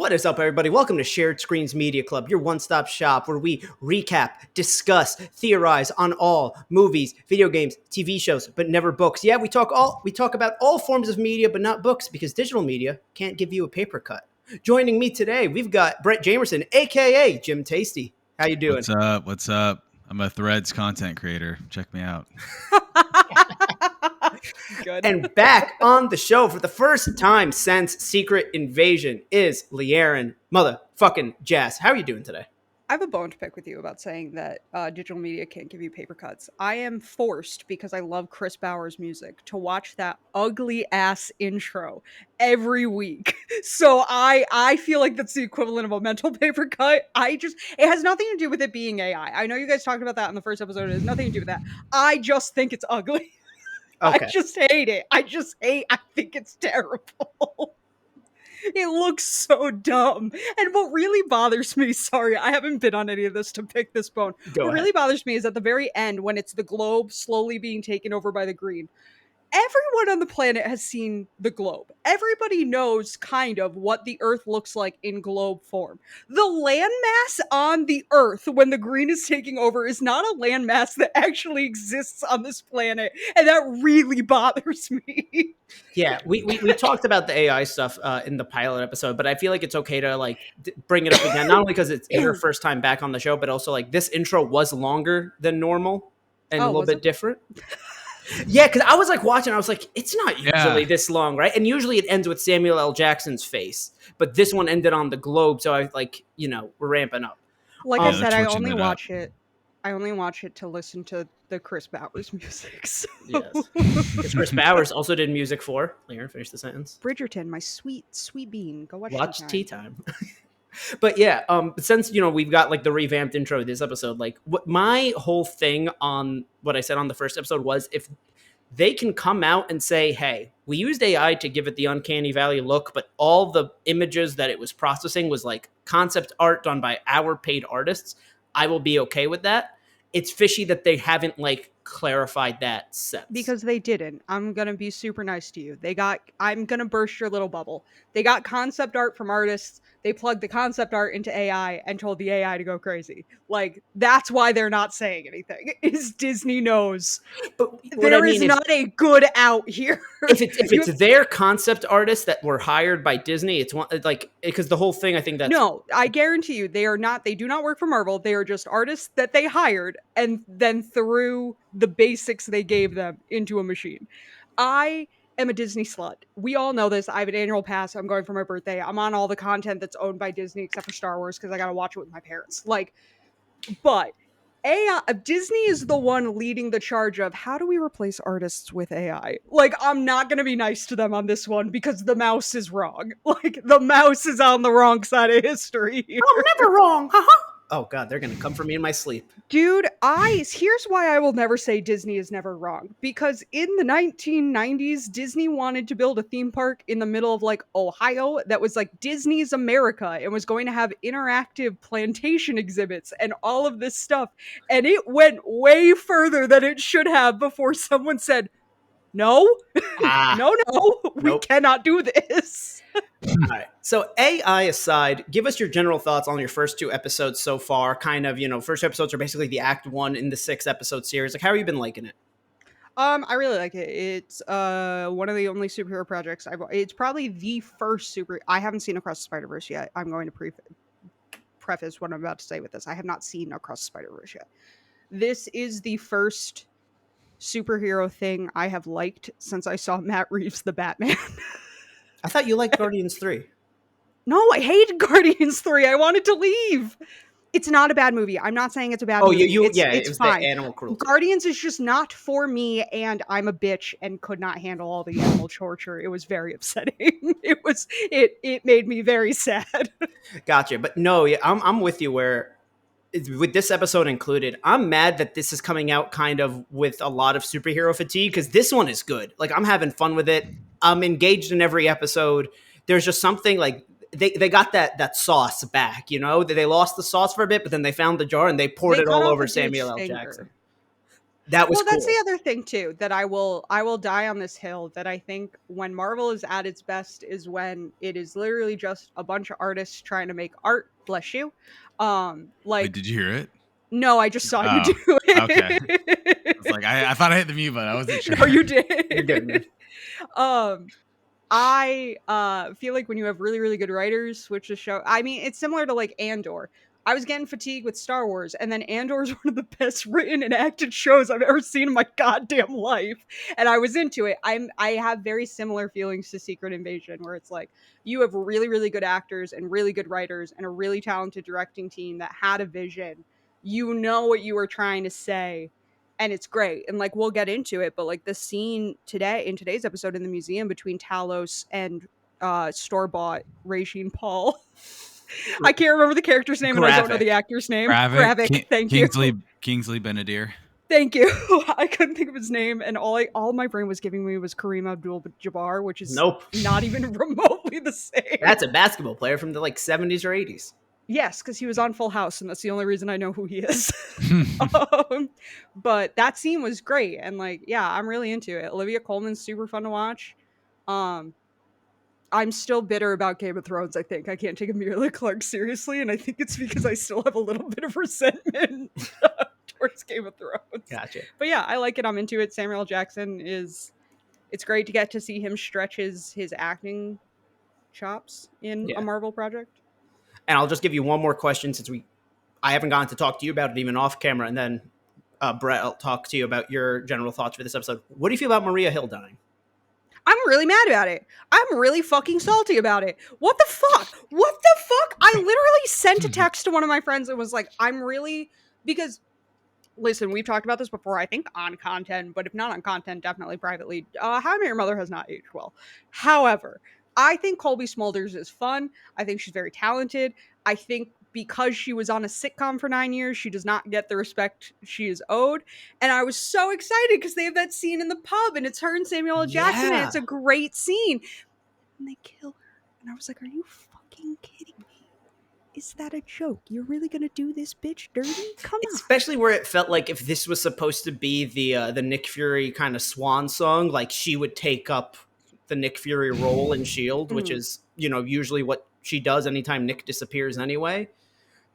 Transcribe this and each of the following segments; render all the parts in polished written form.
What is up, everybody? Welcome to Shared Screens Media Club, your one-stop shop where we recap, discuss, theorize on all movies, video games, TV shows, but never books. Yeah, we talk about all forms of media, but not books, because digital media can't give you a paper cut. Joining me today, we've got Brett Jamerson, aka Jim Tasty. How you doing? What's up? I'm a Threads content creator. Check me out. Good. And back on the show for the first time since Secret Invasion is LeighErin motherfucking Jazz. How are you doing today? I have a bone to pick with you about saying that digital media can't give you paper cuts. I am forced, because I love Chris Bauer's music, to watch that ugly ass intro every week. So I feel like that's the equivalent of a mental paper cut. It has nothing to do with it being AI. I know you guys talked about that in the first episode. It has nothing to do with that. I just think it's ugly. Okay. I just hate it. I think it's terrible. It looks so dumb. And what really bothers me, sorry, I haven't been on any of this to pick this bone. What really bothers me is at the very end, when it's the globe slowly being taken over by the green. Everyone on the planet has seen the globe. Everybody knows kind of what the Earth looks like in globe form. The landmass on the Earth when the green is taking over is not a landmass that actually exists on this planet, and that really bothers me. Yeah, we talked about the AI stuff in the pilot episode, but I feel like it's okay to bring it up again, not only because it's your first time back on the show, but also this intro was longer than normal and a little bit different. Yeah, because I was watching, I was like, it's not usually this long, right? And usually it ends with Samuel L. Jackson's face, but this one ended on the globe, so I we're ramping up. Like I said, I only watch it to listen to the Chris Bauer's music. So. Yes. Chris Bauer's also did music for, LeighErin, finish the sentence. Bridgerton, my sweet bean. Go watch Tea Time. But yeah, since we've got the revamped intro of this episode, what my whole thing on what I said on the first episode was, if they can come out and say, hey, we used AI to give it the uncanny valley look, but all the images that it was processing was concept art done by our paid artists, I will be okay with that. It's fishy that they haven't clarified that since. Because they didn't. I'm gonna be super nice to you. I'm gonna burst your little bubble. They got concept art from artists. They plugged the concept art into AI and told the AI to go crazy. That's why they're not saying anything. Is Disney knows. But there is not a good out here. If it's their concept artists that were hired by Disney, it's because the whole thing, I think that's... No, I guarantee you, they do not work for Marvel. They are just artists that they hired and then threw the basics they gave them into a machine. I am a Disney slut. We all know this. I have an annual pass. I'm going for my birthday. I'm on all the content that's owned by Disney except for Star Wars because I gotta watch it with my parents. But AI, Disney is the one leading the charge of how do we replace artists with AI? I'm not gonna be nice to them on this one because the mouse is wrong. The mouse is on the wrong side of history here. I'm never wrong. Oh God, they're gonna come for me in my sleep. Dude, here's why I will never say Disney is never wrong. Because in the 1990s, Disney wanted to build a theme park in the middle of Ohio that was Disney's America and was going to have interactive plantation exhibits and all of this stuff. And it went way further than it should have before someone said, no, no, we cannot do this. All right. So AI aside, give us your general thoughts on your first two episodes so far. Kind of, first two episodes are basically the act one in the 6-episode series. How have you been liking it? I really like it. It's one of the only superhero projects it's probably the first I haven't seen Across the Spider-Verse yet. I'm going to preface what I'm about to say with this. I have not seen Across the Spider-Verse yet. This is the first superhero thing I have liked since I saw Matt Reeves' The Batman. I thought you liked Guardians 3. No, I hated Guardians 3. I wanted to leave. It's not a bad movie. I'm not saying it's a bad movie. It's fine. The animal cruelty. Guardians is just not for me, and I'm a bitch and could not handle all the animal torture. It was very upsetting. It made me very sad. Gotcha. But no, I'm with you where, with this episode included, I'm mad that this is coming out kind of with a lot of superhero fatigue, because this one is good. I'm having fun with it. I'm engaged in every episode. There's just something they got that sauce back, They lost the sauce for a bit, but then they found the jar and they poured it all over Samuel L. Jackson. That was That's cool. the other thing too, that I will die on this hill, that I think when Marvel is at its best is when it is literally just a bunch of artists trying to make art. Bless you. Wait, Like, did you hear it? no, I just saw you Oh, do okay. I was it. like, I thought I hit the mute button. I wasn't sure. No, you You're good, man. did. um I feel like when you have really, really good writers, which the show, I mean, it's similar to like Andor. I was getting fatigued with Star Wars, and then Andor is one of the best written and acted shows I've ever seen in my goddamn life, and I was into it. I have very similar feelings to Secret Invasion, where it's like you have really, really good actors and really good writers and a really talented directing team that had a vision. You know what you were trying to say, and it's great. And like we'll get into it, but like the scene today in today's episode in the museum between Talos and store-bought Regine Paul. I can't remember the character's name and I don't know Graphic. the actor's name. Gravik, Gravik. Thank you. Kingsley Benadir. Thank you. I couldn't think of his name, and all my brain was giving me was Kareem Abdul-Jabbar, which is Nope. not even remotely the same. That's a basketball player from the like 70s or 80s. Yes, because he was on Full House, and that's the only reason I know who he is. But that scene was great, and like, yeah, I'm really into it. Olivia Colman's super fun to watch. I'm still bitter about Game of Thrones. I think I can't take Emilia Clarke seriously, and I think it's because I still have a little bit of resentment towards Game of Thrones. Gotcha. But yeah, I like it. I'm into it. Samuel L. Jackson is. It's great to get to see him stretch his acting chops in a Marvel project. And I'll just give you one more question since I haven't gotten to talk to you about it even off camera, and then Brett, I'll talk to you about your general thoughts for this episode. What do you feel about Maria Hill dying? I'm really mad about it. I'm really fucking salty about it. What the fuck? What the fuck? I literally sent a text to one of my friends and was like, because listen, we've talked about this before, I think on content, but if not on content, definitely privately. How I Met Your Mother has not aged well. However, I think Colby Smulders is fun. I think she's very talented. I think because she was on a sitcom for 9 years, she does not get the respect she is owed. And I was so excited because they have that scene in the pub and it's her and Samuel L. Jackson and it's a great scene. And they kill her. And I was like, are you fucking kidding me? Is that a joke? You're really gonna do this bitch dirty? Come on. Especially where it felt like if this was supposed to be the Nick Fury kind of swan song, like she would take up the Nick Fury role in S.H.I.E.L.D., which is, usually what she does anytime Nick disappears anyway.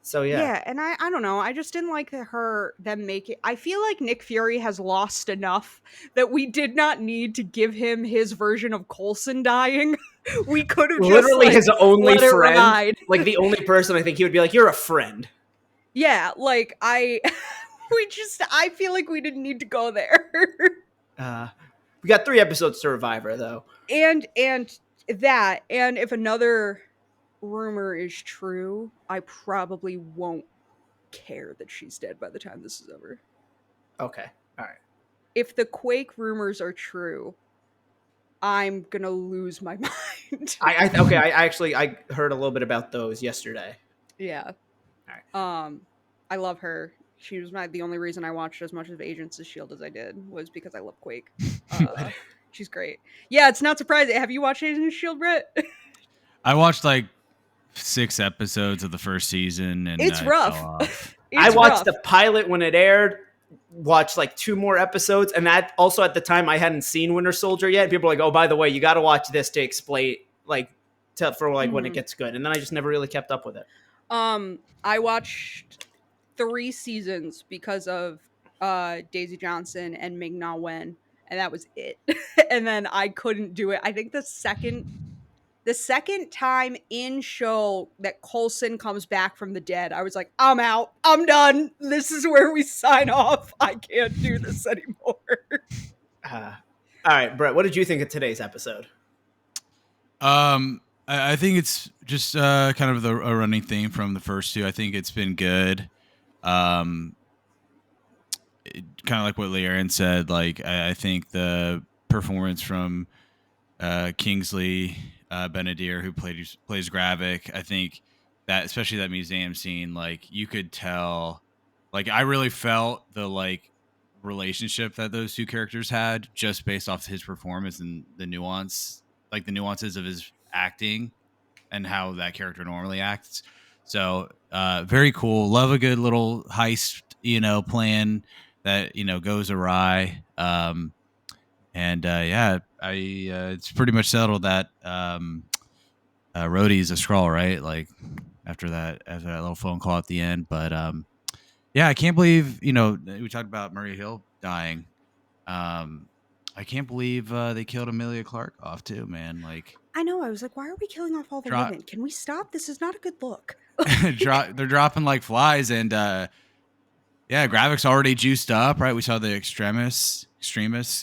So yeah, and I don't know. I just didn't like them make it. I feel like Nick Fury has lost enough that we did not need to give him his version of Coulson dying. We could have literally just, his only friend, ride. like the only person I think he would be like, "You're a friend." Yeah, like I feel like we didn't need to go there. We got 3 episodes to Survivor though, and if another rumor is true, I probably won't care that she's dead by the time this is over. Okay. All right. If the Quake rumors are true, I'm gonna lose my mind. I heard a little bit about those yesterday. Yeah. All right. I love her. She was the only reason I watched as much of Agents of S.H.I.E.L.D. as I did was because I love Quake. She's great. Yeah, it's not surprising. Have you watched Agents of S.H.I.E.L.D., Brett? I watched like 6 episodes of the first season, and it's rough. I watched the pilot when it aired, watched like 2 more episodes, and that also at the time I hadn't seen Winter Soldier yet. People were like, "Oh, by the way, you got to watch this to explain when it gets good." And then I just never really kept up with it. I watched 3 seasons because of Daisy Johnson and Ming-Na Wen, and that was it. And then I couldn't do it. I think the second time in show that Coulson comes back from the dead, I was like, I'm out. I'm done. This is where we sign off. I can't do this anymore. All right, Brett, what did you think of today's episode? I think it's just kind of a running theme from the first 2. I think it's been good. Kind of like what LeighErin said. Like I think the performance from Kingsley Benadir, who plays Gravik, I think that especially that museum scene, like you could tell, like I really felt the like relationship that those 2 characters had just based off his performance and the nuances of his acting and how that character normally acts. So very cool. Love a good little heist, plan that goes awry. It's pretty much settled that Rhodey's a Skrull, right? Like after that little phone call at the end. But yeah, I can't believe we talked about Murray Hill dying. I can't believe they killed Emilia Clarke off too, man. Like, I know. I was like, why are we killing off all the women? Can we stop? This is not a good look. They're dropping like flies, and Gravik's already juiced up, right? We saw the extremists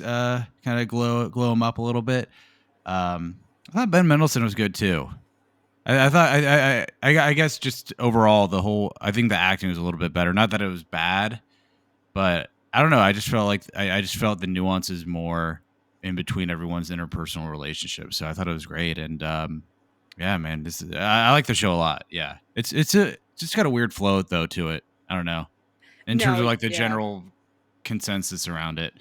kind of glow him up a little bit. I thought Ben Mendelsohn was good too. I guess just overall I think the acting was a little bit better. Not that it was bad, but I don't know. I just felt like I just felt the nuances more in between everyone's interpersonal relationships. So I thought it was great. And yeah, man, I like the show a lot. Yeah, it's just got a weird flow though to it. I don't know in terms of like the general consensus around it.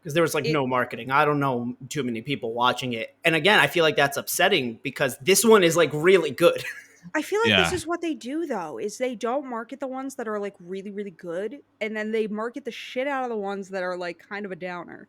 Because there was like no marketing. I don't know too many people watching it. And again, I feel like that's upsetting because this one is like really good. I feel like this is what they do though, is they don't market the ones that are like really, really good. And then they market the shit out of the ones that are like kind of a downer.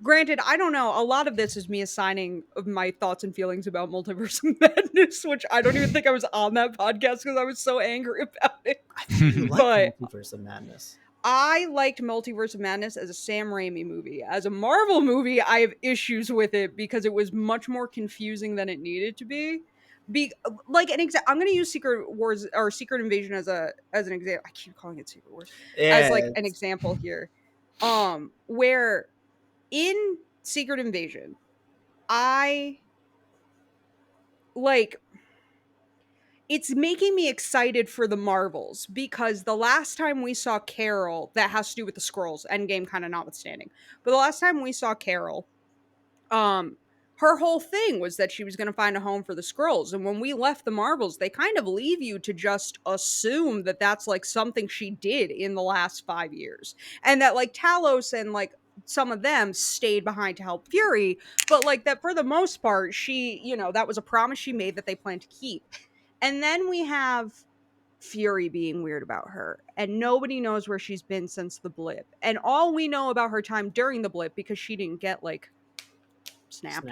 Granted, I don't know. A lot of this is me assigning my thoughts and feelings about Multiverse of Madness, which I don't even think I was on that podcast because I was so angry about it. I think you like Multiverse of Madness. I liked Multiverse of Madness as a Sam Raimi movie. As a Marvel movie, I have issues with it because it was much more confusing than it needed to be. Like an I'm going to use Secret Wars or Secret Invasion as an example. I keep calling it Secret Wars as like an example here, where in Secret Invasion, I like. It's making me excited for the Marvels because the last time we saw Carol, that has to do with the Skrulls, Endgame kind of notwithstanding, but the last time we saw Carol, her whole thing was that she was going to find a home for the Skrulls. And when we left the Marvels, they kind of leave you to just assume that that's like something she did in the last 5 years. And that like Talos and like some of them stayed behind to help Fury, but like that for the most part, she, that was a promise she made that they planned to keep. And then we have Fury being weird about her, and nobody knows where she's been since the blip. And all we know about her time during the blip, because she didn't get like snapped.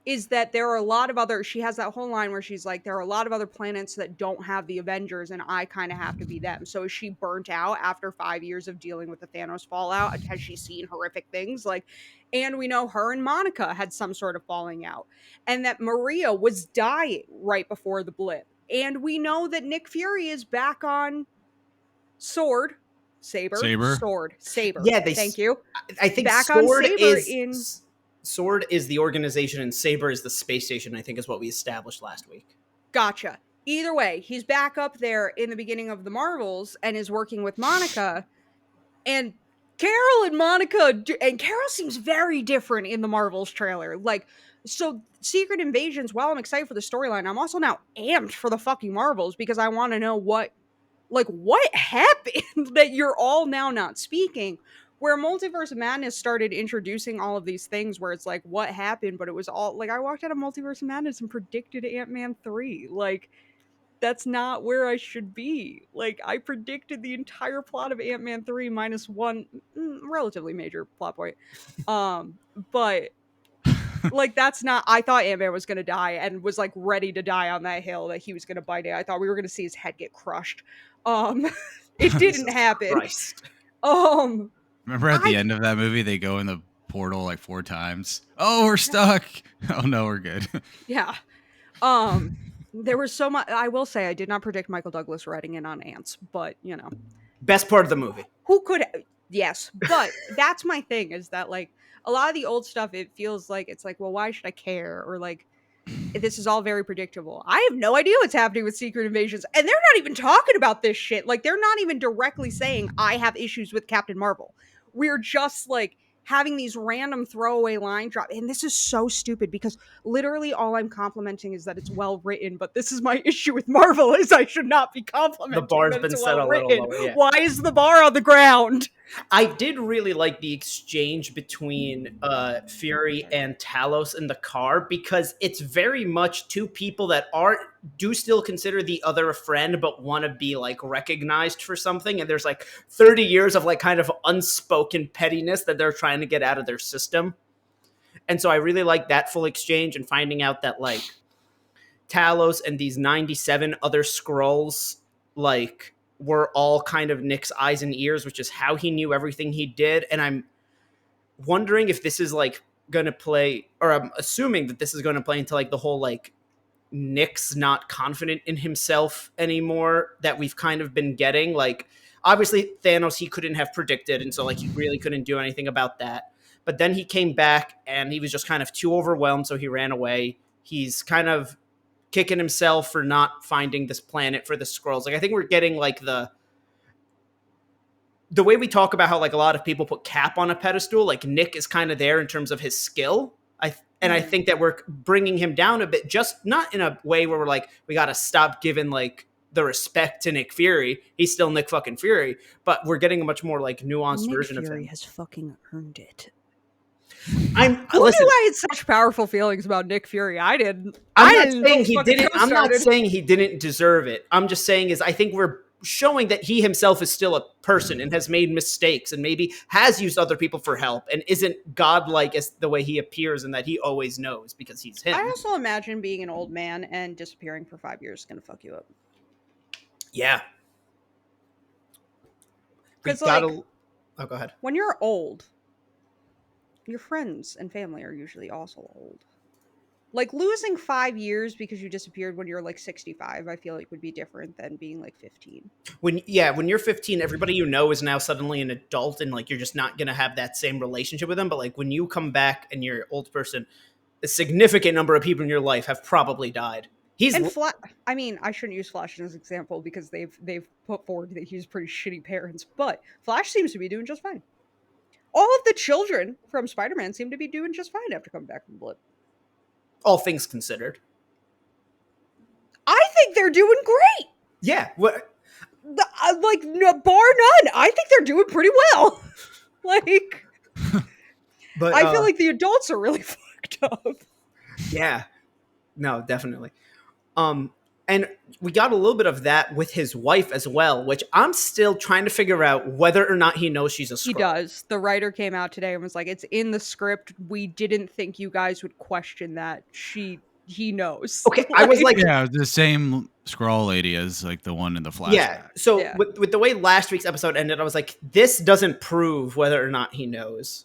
Is that there are a lot of other, she has that whole line where she's like, there are a lot of other planets that don't have the Avengers and I kind of have to be them. So is she burnt out after 5 years of dealing with the Thanos fallout? Has she seen horrific things? Like, and we know her and Monica had some sort of falling out, and that Maria was dying right before the blip. And we know that Nick Fury is back on Saber. Yeah, thank you. I think back Sword on Saber Sword is the organization and Saber is the space station, I think is what we established last week. Gotcha. Either way, he's back up there in the beginning of the Marvels and is working with Monica. And Carol and Monica, and Carol seems very different in the Marvels trailer. Like, so Secret Invasions, while I'm excited for the storyline, I'm also now amped for the fucking Marvels because I want to know what happened that you're all now not speaking. Where Multiverse of Madness started introducing all of these things where it's like, what happened? But it was all, like, I walked out of Multiverse of Madness and predicted Ant-Man 3. Like, that's not where I should be. Like, I predicted the entire plot of Ant-Man 3 minus one relatively major plot point. But, like, that's not, I thought Ant-Man was going to die and was, like, ready to die on that hill that he was going to bite it. I thought we were going to see his head get crushed. It didn't happen. Christ. Remember at the end of that movie, they go in the portal like 4 times. Oh, we're stuck. Oh no, we're good. Yeah. There was so much. I will say I did not predict Michael Douglas riding in on ants, but best part of the movie. Who could? Yes, but that's my thing. Is that like a lot of the old stuff? It feels like it's like, well, why should I care? Or like, this is all very predictable. I have no idea what's happening with Secret Invasions, and they're not even talking about this shit. Like, they're not even directly saying I have issues with Captain Marvel. We're just like having these random throwaway line drop, and this is so stupid because literally all I'm complimenting is that it's well written. But this is my issue with Marvel: is I should not be complimenting. The bar's been set a little lower. Yeah. Why is the bar on the ground? I did really like the exchange between Fury and Talos in the car, because it's very much two people that do still consider the other a friend, but want to be like recognized for something. And there's like 30 years of like kind of unspoken pettiness that they're trying to get out of their system. And so I really like that full exchange, and finding out that like Talos and these 97 other Skrulls like were all kind of Nick's eyes and ears, which is how he knew everything he did. And I'm wondering if this is like going to play, or I'm assuming that this is going to play into like the whole like Nick's not confident in himself anymore that we've kind of been getting. Like, obviously Thanos he couldn't have predicted, and so like he really couldn't do anything about that. But then he came back and he was just kind of too overwhelmed, so he ran away. He's kind of kicking himself for not finding this planet for the Skrulls. Like, I think we're getting like the way we talk about how like a lot of people put Cap on a pedestal. Like, Nick is kind of there in terms of his skill. I think that we're bringing him down a bit, just not in a way where we're like, we got to stop giving like the respect to Nick Fury. He's still Nick fucking Fury, but we're getting a much more like nuanced version of him. Nick Fury has fucking earned it. Who knew I had such powerful feelings about Nick Fury? I didn't. I'm not saying he didn't deserve it. I'm just saying is I think we're showing that he himself is still a person and has made mistakes and maybe has used other people for help and isn't godlike as the way he appears, and that he always knows because he's him. I also imagine being an old man and disappearing for 5 years is going to fuck you up. Yeah. Because go ahead. When you're old, your friends and family are usually also old. Like, losing 5 years because you disappeared when you're like 65, I feel like would be different than being like 15. When you're 15, everybody you know is now suddenly an adult, and like you're just not gonna have that same relationship with them. But like when you come back and you're an old person, a significant number of people in your life have probably died. I mean, I shouldn't use Flash as an example because they've put forward that he's pretty shitty parents, but Flash seems to be doing just fine. All of the children from Spider-Man seem to be doing just fine after coming back from the blip. All things considered. I think they're doing great. Yeah. What? Bar none. I think they're doing pretty well. Like, but I feel like the adults are really fucked up. Yeah. No, definitely. And we got a little bit of that with his wife as well, which I'm still trying to figure out whether or not he knows she's a Skrull. He does. The writer came out today and was like, it's in the script. We didn't think you guys would question that. He knows. Okay, I was like... Yeah, the same Skrull lady as like the one in the flashback. Yeah, so yeah. With the way last week's episode ended, I was like, this doesn't prove whether or not he knows.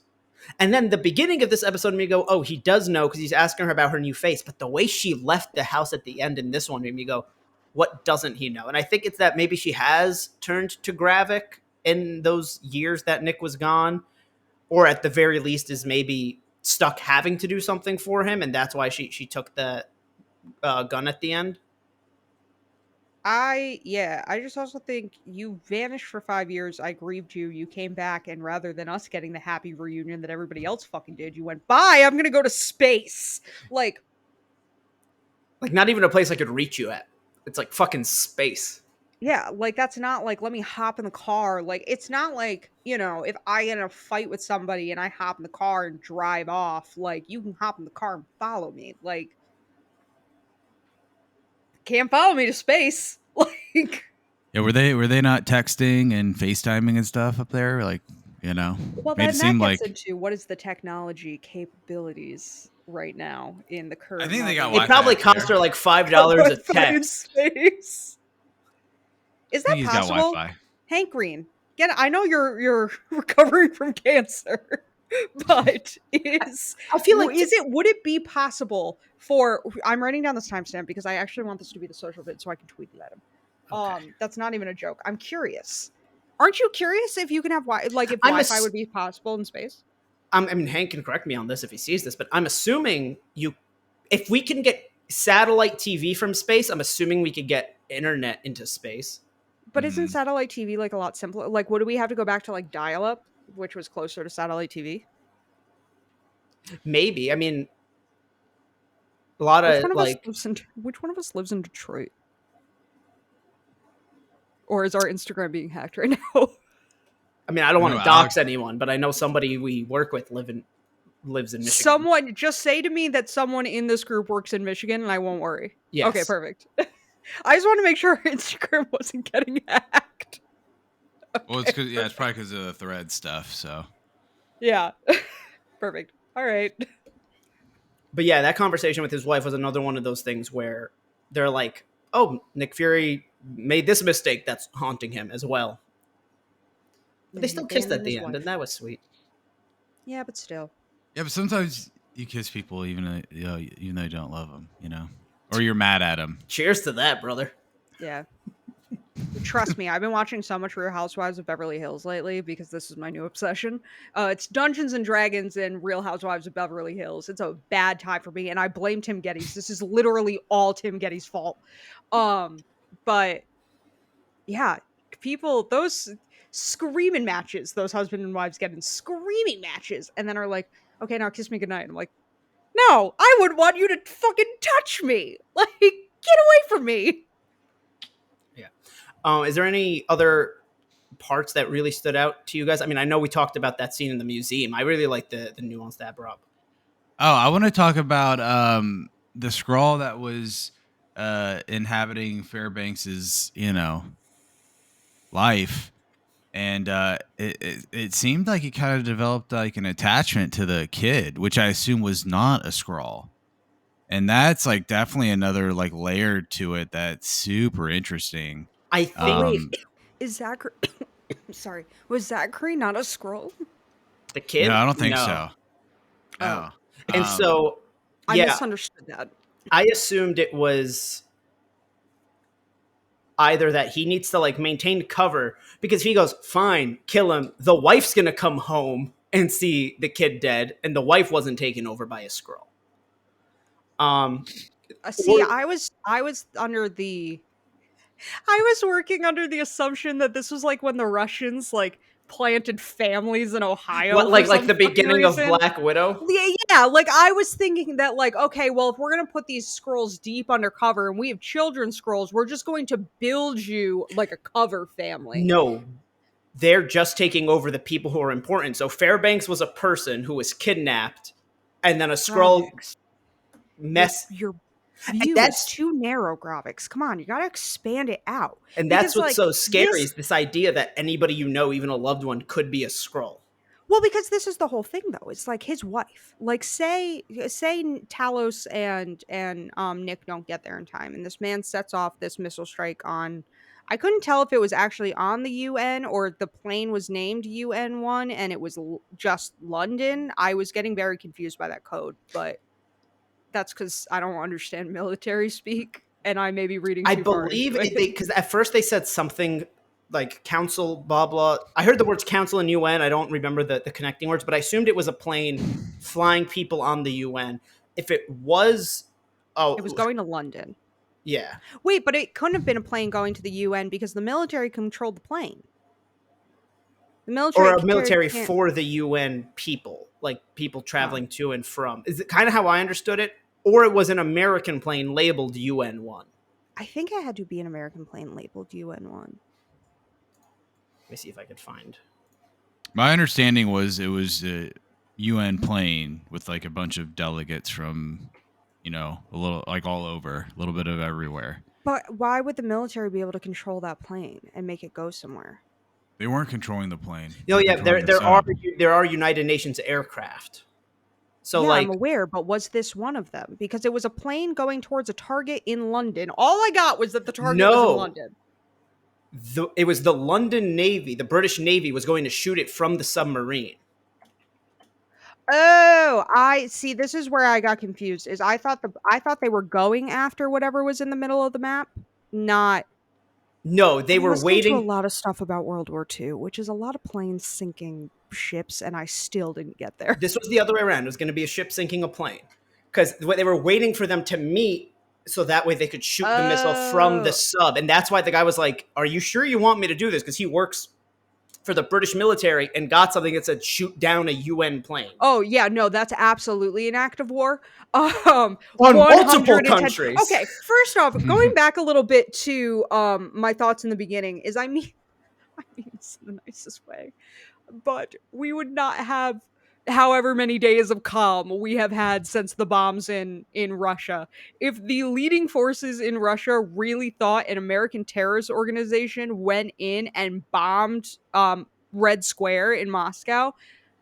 And then the beginning of this episode made me go, oh, he does know because he's asking her about her new face. But the way she left the house at the end in this one made me go, what doesn't he know? And I think it's that maybe she has turned to Gravik in those years that Nick was gone. Or at the very least is maybe stuck having to do something for him. And that's why she took the gun at the end. I just also think you vanished for 5 years. I grieved you. You came back, and rather than us getting the happy reunion that everybody else fucking did, you went, bye, I'm gonna go to space. Like not even a place I could reach you at. It's like fucking space. Yeah, like that's not like, let me hop in the car. Like, it's not like, if I get in a fight with somebody and I hop in the car and drive off, like, you can hop in the car and follow me. Like, can't follow me to space. Like, yeah, were they not texting and FaceTiming and stuff up there? Like, well, then that gets into what is the technology capabilities right now in the current. I think they got. It probably cost her like $5 a text. Space. Is that possible? Hank Green, I know you're recovering from cancer. But I feel like would it be possible for, I'm writing down this timestamp because I actually want this to be the social bit so I can tweet it at him. Okay. That's not even a joke. I'm curious. Aren't you curious if you can have if Wi-Fi would be possible in space? I mean, Hank can correct me on this if he sees this, but I'm assuming if we can get satellite TV from space, I'm assuming we could get internet into space. But isn't satellite TV like a lot simpler? Like, would we have to go back to like dial-up, which was closer to satellite TV? Maybe. I mean, a lot of which one of us lives in Detroit? Or is our Instagram being hacked right now? I mean, I don't I want know to dox Alex. anyone, but I know somebody we work with lives in Michigan. Someone just say to me that someone in this group works in Michigan, and I won't worry. Yes. Okay, perfect. I just want to make sure Instagram wasn't getting hacked. Okay, Well, it's because it's probably because of the thread stuff. So yeah, perfect. All right. But yeah, that conversation with his wife was another one of those things where they're like, "Oh, Nick Fury made this mistake that's haunting him as well." But they still kissed at the end, and that was sweet. Yeah, but still. yeah, but sometimes you kiss people even though you don't love them, or you're mad at them. Cheers to that, brother. Yeah. Trust me, I've been watching so much Real Housewives of Beverly Hills lately because this is my new obsession. It's Dungeons and Dragons and Real Housewives of Beverly Hills. It's a bad time for me, and I blame Tim Geddes. This is literally all Tim Geddes' fault. But yeah, those screaming matches, those husband and wives get in screaming matches, and then are like, "Okay, now kiss me goodnight." I'm like, "No, I would want you to fucking touch me. Like, get away from me." Is there any other parts that really stood out to you guys? I mean, I know we talked about that scene in the museum. I really like the nuance that brought up. Oh, I want to talk about the Skrull that was inhabiting Fairbanks's, life, and it seemed like he kind of developed like an attachment to the kid, which I assume was not a Skrull. And that's like definitely another like layer to it that's super interesting. I think Wait, is Zachary? Sorry, was Zachary not a Skrull? the kid. No, I don't think No. so. Oh. And so, I yeah, misunderstood that. I assumed it was either that he needs to like maintain cover because if he goes, fine, kill him, the wife's gonna come home and see the kid dead, and the wife wasn't taken over by a Skrull. See, I was working under the assumption that this was like when the Russians like planted families in Ohio. What, like the beginning of Black Widow? Yeah, like I was thinking that like, okay, well, if we're gonna put these Skrulls deep undercover and we have children Skrulls, we're just going to build you like a cover family. No, they're just taking over the people who are important. So Fairbanks was a person who was kidnapped, and then a Skrull Your view is too narrow, Gravix. Come on, you gotta expand it out. And that's what's so scary is this idea that anybody you know, even a loved one, could be a Skrull. Well, because this is the whole thing, though. It's like his wife. Like, say Talos and Nick don't get there in time, and this man sets off this missile strike on. I couldn't tell if it was actually on the UN or the plane was named UN-1 and it was just London. I was getting very confused by that code, but that's because I don't understand military speak, and I may be reading too far into it. Because at first they said something like council, blah, blah. I heard the words council and UN. I don't remember the connecting words, but I assumed it was a plane flying people on the UN. If it was... It was going to London. Yeah. Wait, but it couldn't have been a plane going to the UN because the military controlled the plane. The military, or a military for the UN people, like people traveling to and from. Is it kind of how I understood it? Or it was an American plane labeled UN-1? I think it had to be an American plane labeled UN-1. Let me see if I could find. My understanding was it was a UN plane with like a bunch of delegates from, a little like all over, a little bit of everywhere. But why would the military be able to control that plane and make it go somewhere? They weren't controlling the plane. No, yeah, there are United Nations aircraft. So yeah, like, I'm aware, but was this one of them? Because it was a plane going towards a target in London. All I got was that the target was in London. It was the London Navy. The British Navy was going to shoot it from the submarine. Oh, I see. This is where I got confused. I thought they were going after whatever was in the middle of the map, not. No, they were waiting. To a lot of stuff about World War II, which is a lot of planes sinking ships, and I still didn't get there. This was the other way around. It was going to be a ship sinking a plane because they were waiting for them to meet, so that way they could shoot the missile from the sub. And that's why the guy was like, "Are you sure you want me to do this?" Because he works for the British military and got something that said shoot down a UN plane. Oh yeah, no, that's absolutely an act of war. On multiple countries. Okay, first off, going back a little bit to my thoughts in the beginning is I mean in the nicest way. But we would not have however many days of calm we have had since the bombs in Russia. If the leading forces in Russia really thought an American terrorist organization went in and bombed Red Square in Moscow,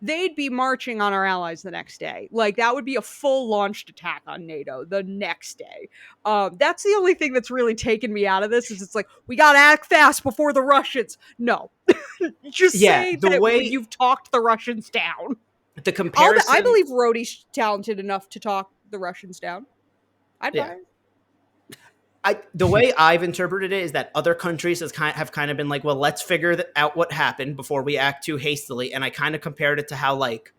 they'd be marching on our allies the next day. Like that would be a full launched attack on NATO the next day. That's the only thing that's really taken me out of this is it's like we gotta act fast before the Russians. No, just Yeah, say the that way you've talked the Russians down. the I comparison, believe Rhodey's talented enough to talk the Russians down. I'd buy yeah, it. the way I've interpreted it is that other countries have kind of been like, well, let's figure out what happened before we act too hastily. And I kind of compared it to how like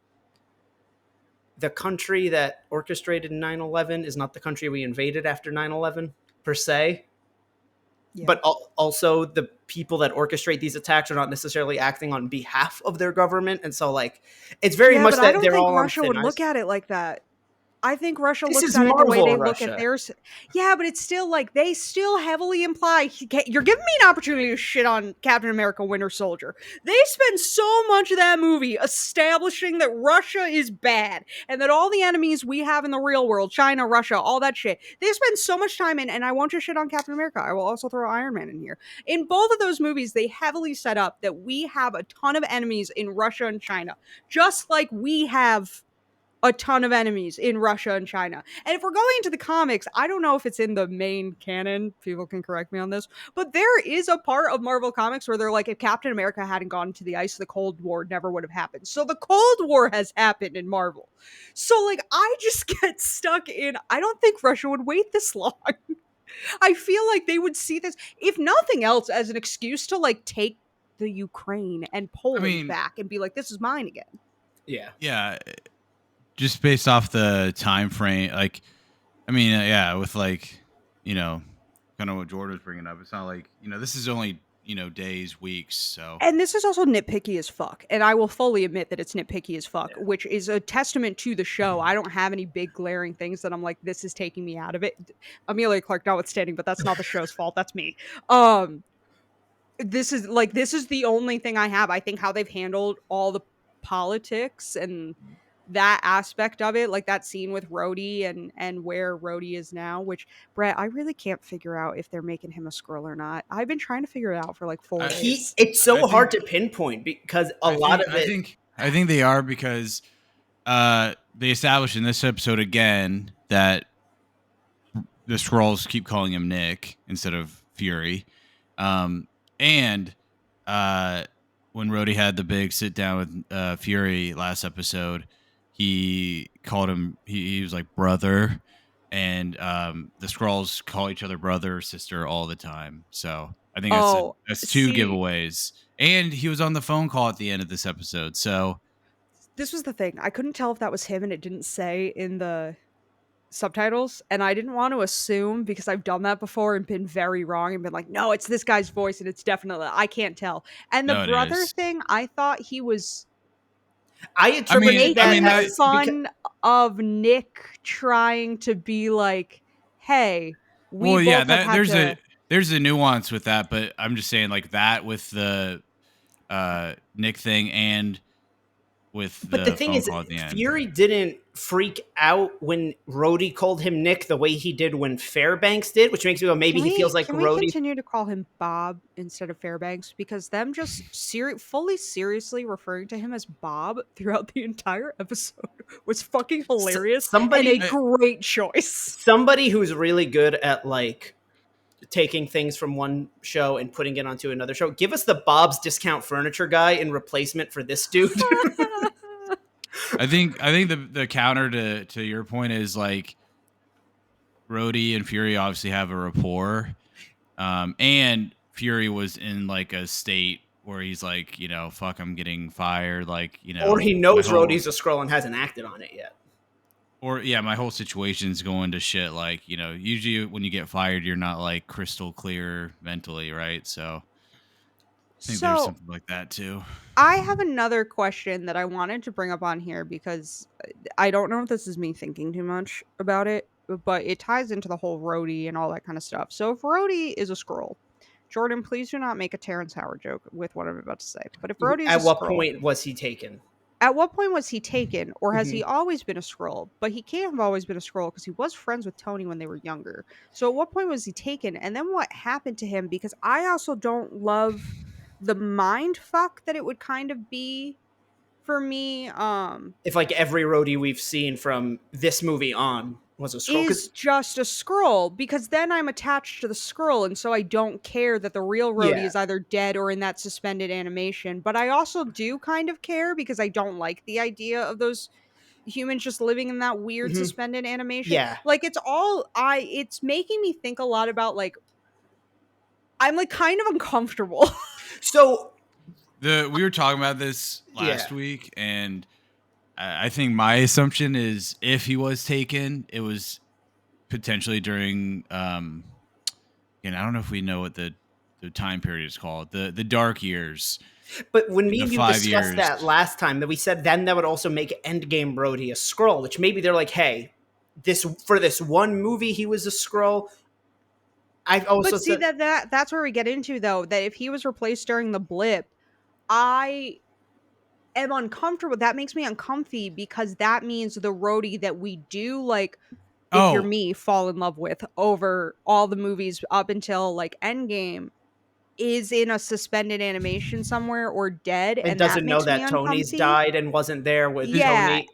the country that orchestrated 9/11 is not the country we invaded after 9/11 per se. Yeah. But also the people that orchestrate these attacks are not necessarily acting on behalf of their government. And so like, it's very much but I that don't they're think all on Russia thin would look ice. at it like that. I think Russia This looks is at it the way Marvel they look at Russia. theirs. Yeah, but it's still like they still heavily imply you're giving me an opportunity to shit on Captain America Winter Soldier. They spend so much of that movie establishing that Russia is bad and that all the enemies we have in the real world, China, Russia, all that shit, they spend so much time in, and I won't just shit on Captain America. I will also throw Iron Man in here. In both of those movies, they heavily set up that we have a ton of enemies in Russia and China, just like we have a ton of enemies in Russia and China. And if we're going into the comics, I don't know if it's in the main canon. People can correct me on this. But there is a part of Marvel Comics where they're like, if Captain America hadn't gone to the ice, the Cold War never would have happened. So the Cold War has happened in Marvel. So, like, I just get stuck in, I don't think Russia would wait this long. I feel like they would see this, if nothing else, as an excuse to, like, take the Ukraine and I Poland mean, back and be like, this is mine again. Yeah. yeah, just based off the time frame, like, I mean, yeah, with like, kind of what Jordan was bringing up. It's not like this is only days, weeks. So And this is also nitpicky as fuck. And I will fully admit that it's nitpicky as fuck, which is a testament to the show. I don't have any big glaring things that I'm like, this is taking me out of it. Amelia Clark notwithstanding, but that's not the show's fault. That's me. This is the only thing I have. I think how they've handled all the politics and that aspect of it, like that scene with Rhodey and where Rhodey is now, which Brett, I really can't figure out if they're making him a Skrull or not. I've been trying to figure it out for like 4 days. It's I so hard think to pinpoint because a I lot think of I it. think they are because they established in this episode again that the Skrulls keep calling him Nick instead of Fury. And when Rhodey had the big sit down with Fury last episode, he called him. He was like brother, and the Skrulls call each other brother or sister all the time. So I think that's two see, giveaways. And he was on the phone call at the end of this episode. So this was the thing. I couldn't tell if that was him and it didn't say in the subtitles, and I didn't want to assume because I've done that before and been very wrong and been like, no, it's this guy's voice and it's definitely, I can't tell. And the no, it brother is. thing, I thought he was I interpreted making that as fun of Nick trying to be like, hey, we Yeah, both have had to. there's a nuance with that, but I'm just saying like that with the Nick thing and with But the the thing phone is, call at the end. Fury didn't freak out when Rhodey called him Nick the way he did when Fairbanks did, which makes me go, maybe he feels like Can we Rhodey. continue to call him Bob instead of Fairbanks? Because them just fully seriously referring to him as Bob throughout the entire episode was fucking hilarious and a great choice. Somebody who's really good at like taking things from one show and putting it onto another show. Give us the Bob's Discount Furniture guy in replacement for this dude. I think the counter to your point is like Rhodey and Fury obviously have a rapport, and Fury was in like a state where he's like, fuck, I'm getting fired, like, or he knows Rhodey's a Skrull and hasn't acted on it yet. Or yeah, my whole situation's going to shit. Like, usually when you get fired, you're not like crystal clear mentally, right? So I think there's something like that too. I have another question that I wanted to bring up on here because I don't know if this is me thinking too much about it, but it ties into the whole Rhodey and all that kind of stuff. So if Rhodey is a Skrull Jordan, please do not make a Terrence Howard joke with what I'm about to say. But if Rhodey's a At what Skrull, point was he taken? at what point was he taken, or has Mhm. he always been a Skrull? But he can't have always been a Skrull because he was friends with Tony when they were younger. So at what point was he taken? And then what happened to him? Because I also don't love the mind fuck that it would kind of be for me. If like every roadie we've seen from this movie on was a Skrull, Is because just a scroll, because then I'm attached to the scroll, and so I don't care that the real Rhodey yeah, is either dead or in that suspended animation. But I also do kind of care because I don't like the idea of those humans just living in that weird hmm suspended animation. yeah. Like it's making me think a lot about like I'm like kind of uncomfortable. So We were talking about this yeah, last week, and I think my assumption is if he was taken, it was potentially during and I don't know if we know what the time period is called, the dark years, but when me the and you five discussed years. that last time, that we said then that would also make Endgame Brody a Skrull, which maybe they're like, hey, this for this one movie he was a Skrull. I've also But see said, that's where we get into though, that if he was replaced during the blip, I am uncomfortable. That makes me uncomfy because that means the roadie that we do like, if you're Oh, me, fall in love with over all the movies up until like Endgame is in a suspended animation somewhere or dead, and and that doesn't know makes me that Tony's uncomfy. died and wasn't there with Yeah, Tony.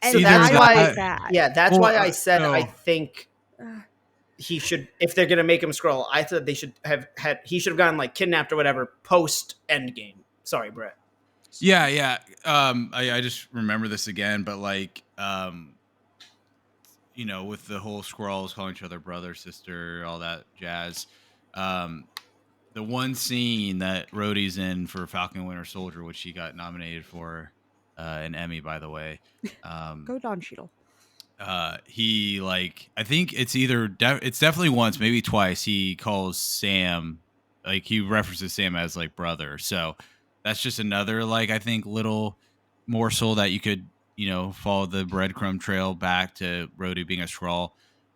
So and either that's I don't like why, that. that. yeah, that's Well, why I said I no. think he should, if they're gonna make him Skrull, I thought they should have had, he should have gotten like kidnapped or whatever post Endgame. Sorry, Brett. Yeah, yeah. I just remember this again, but like, with the whole Skrulls calling each other brother, sister, all that jazz. Um, the one scene that Rhodey's in for Falcon and Winter Soldier, which he got nominated for an Emmy, by the way. Um, Go Don Cheadle. he like I think it's it's definitely once, maybe twice. He calls Sam, like he references Sam as like brother. So that's just another like I think little morsel that you could follow the breadcrumb trail back to Rhodey being a Skrull.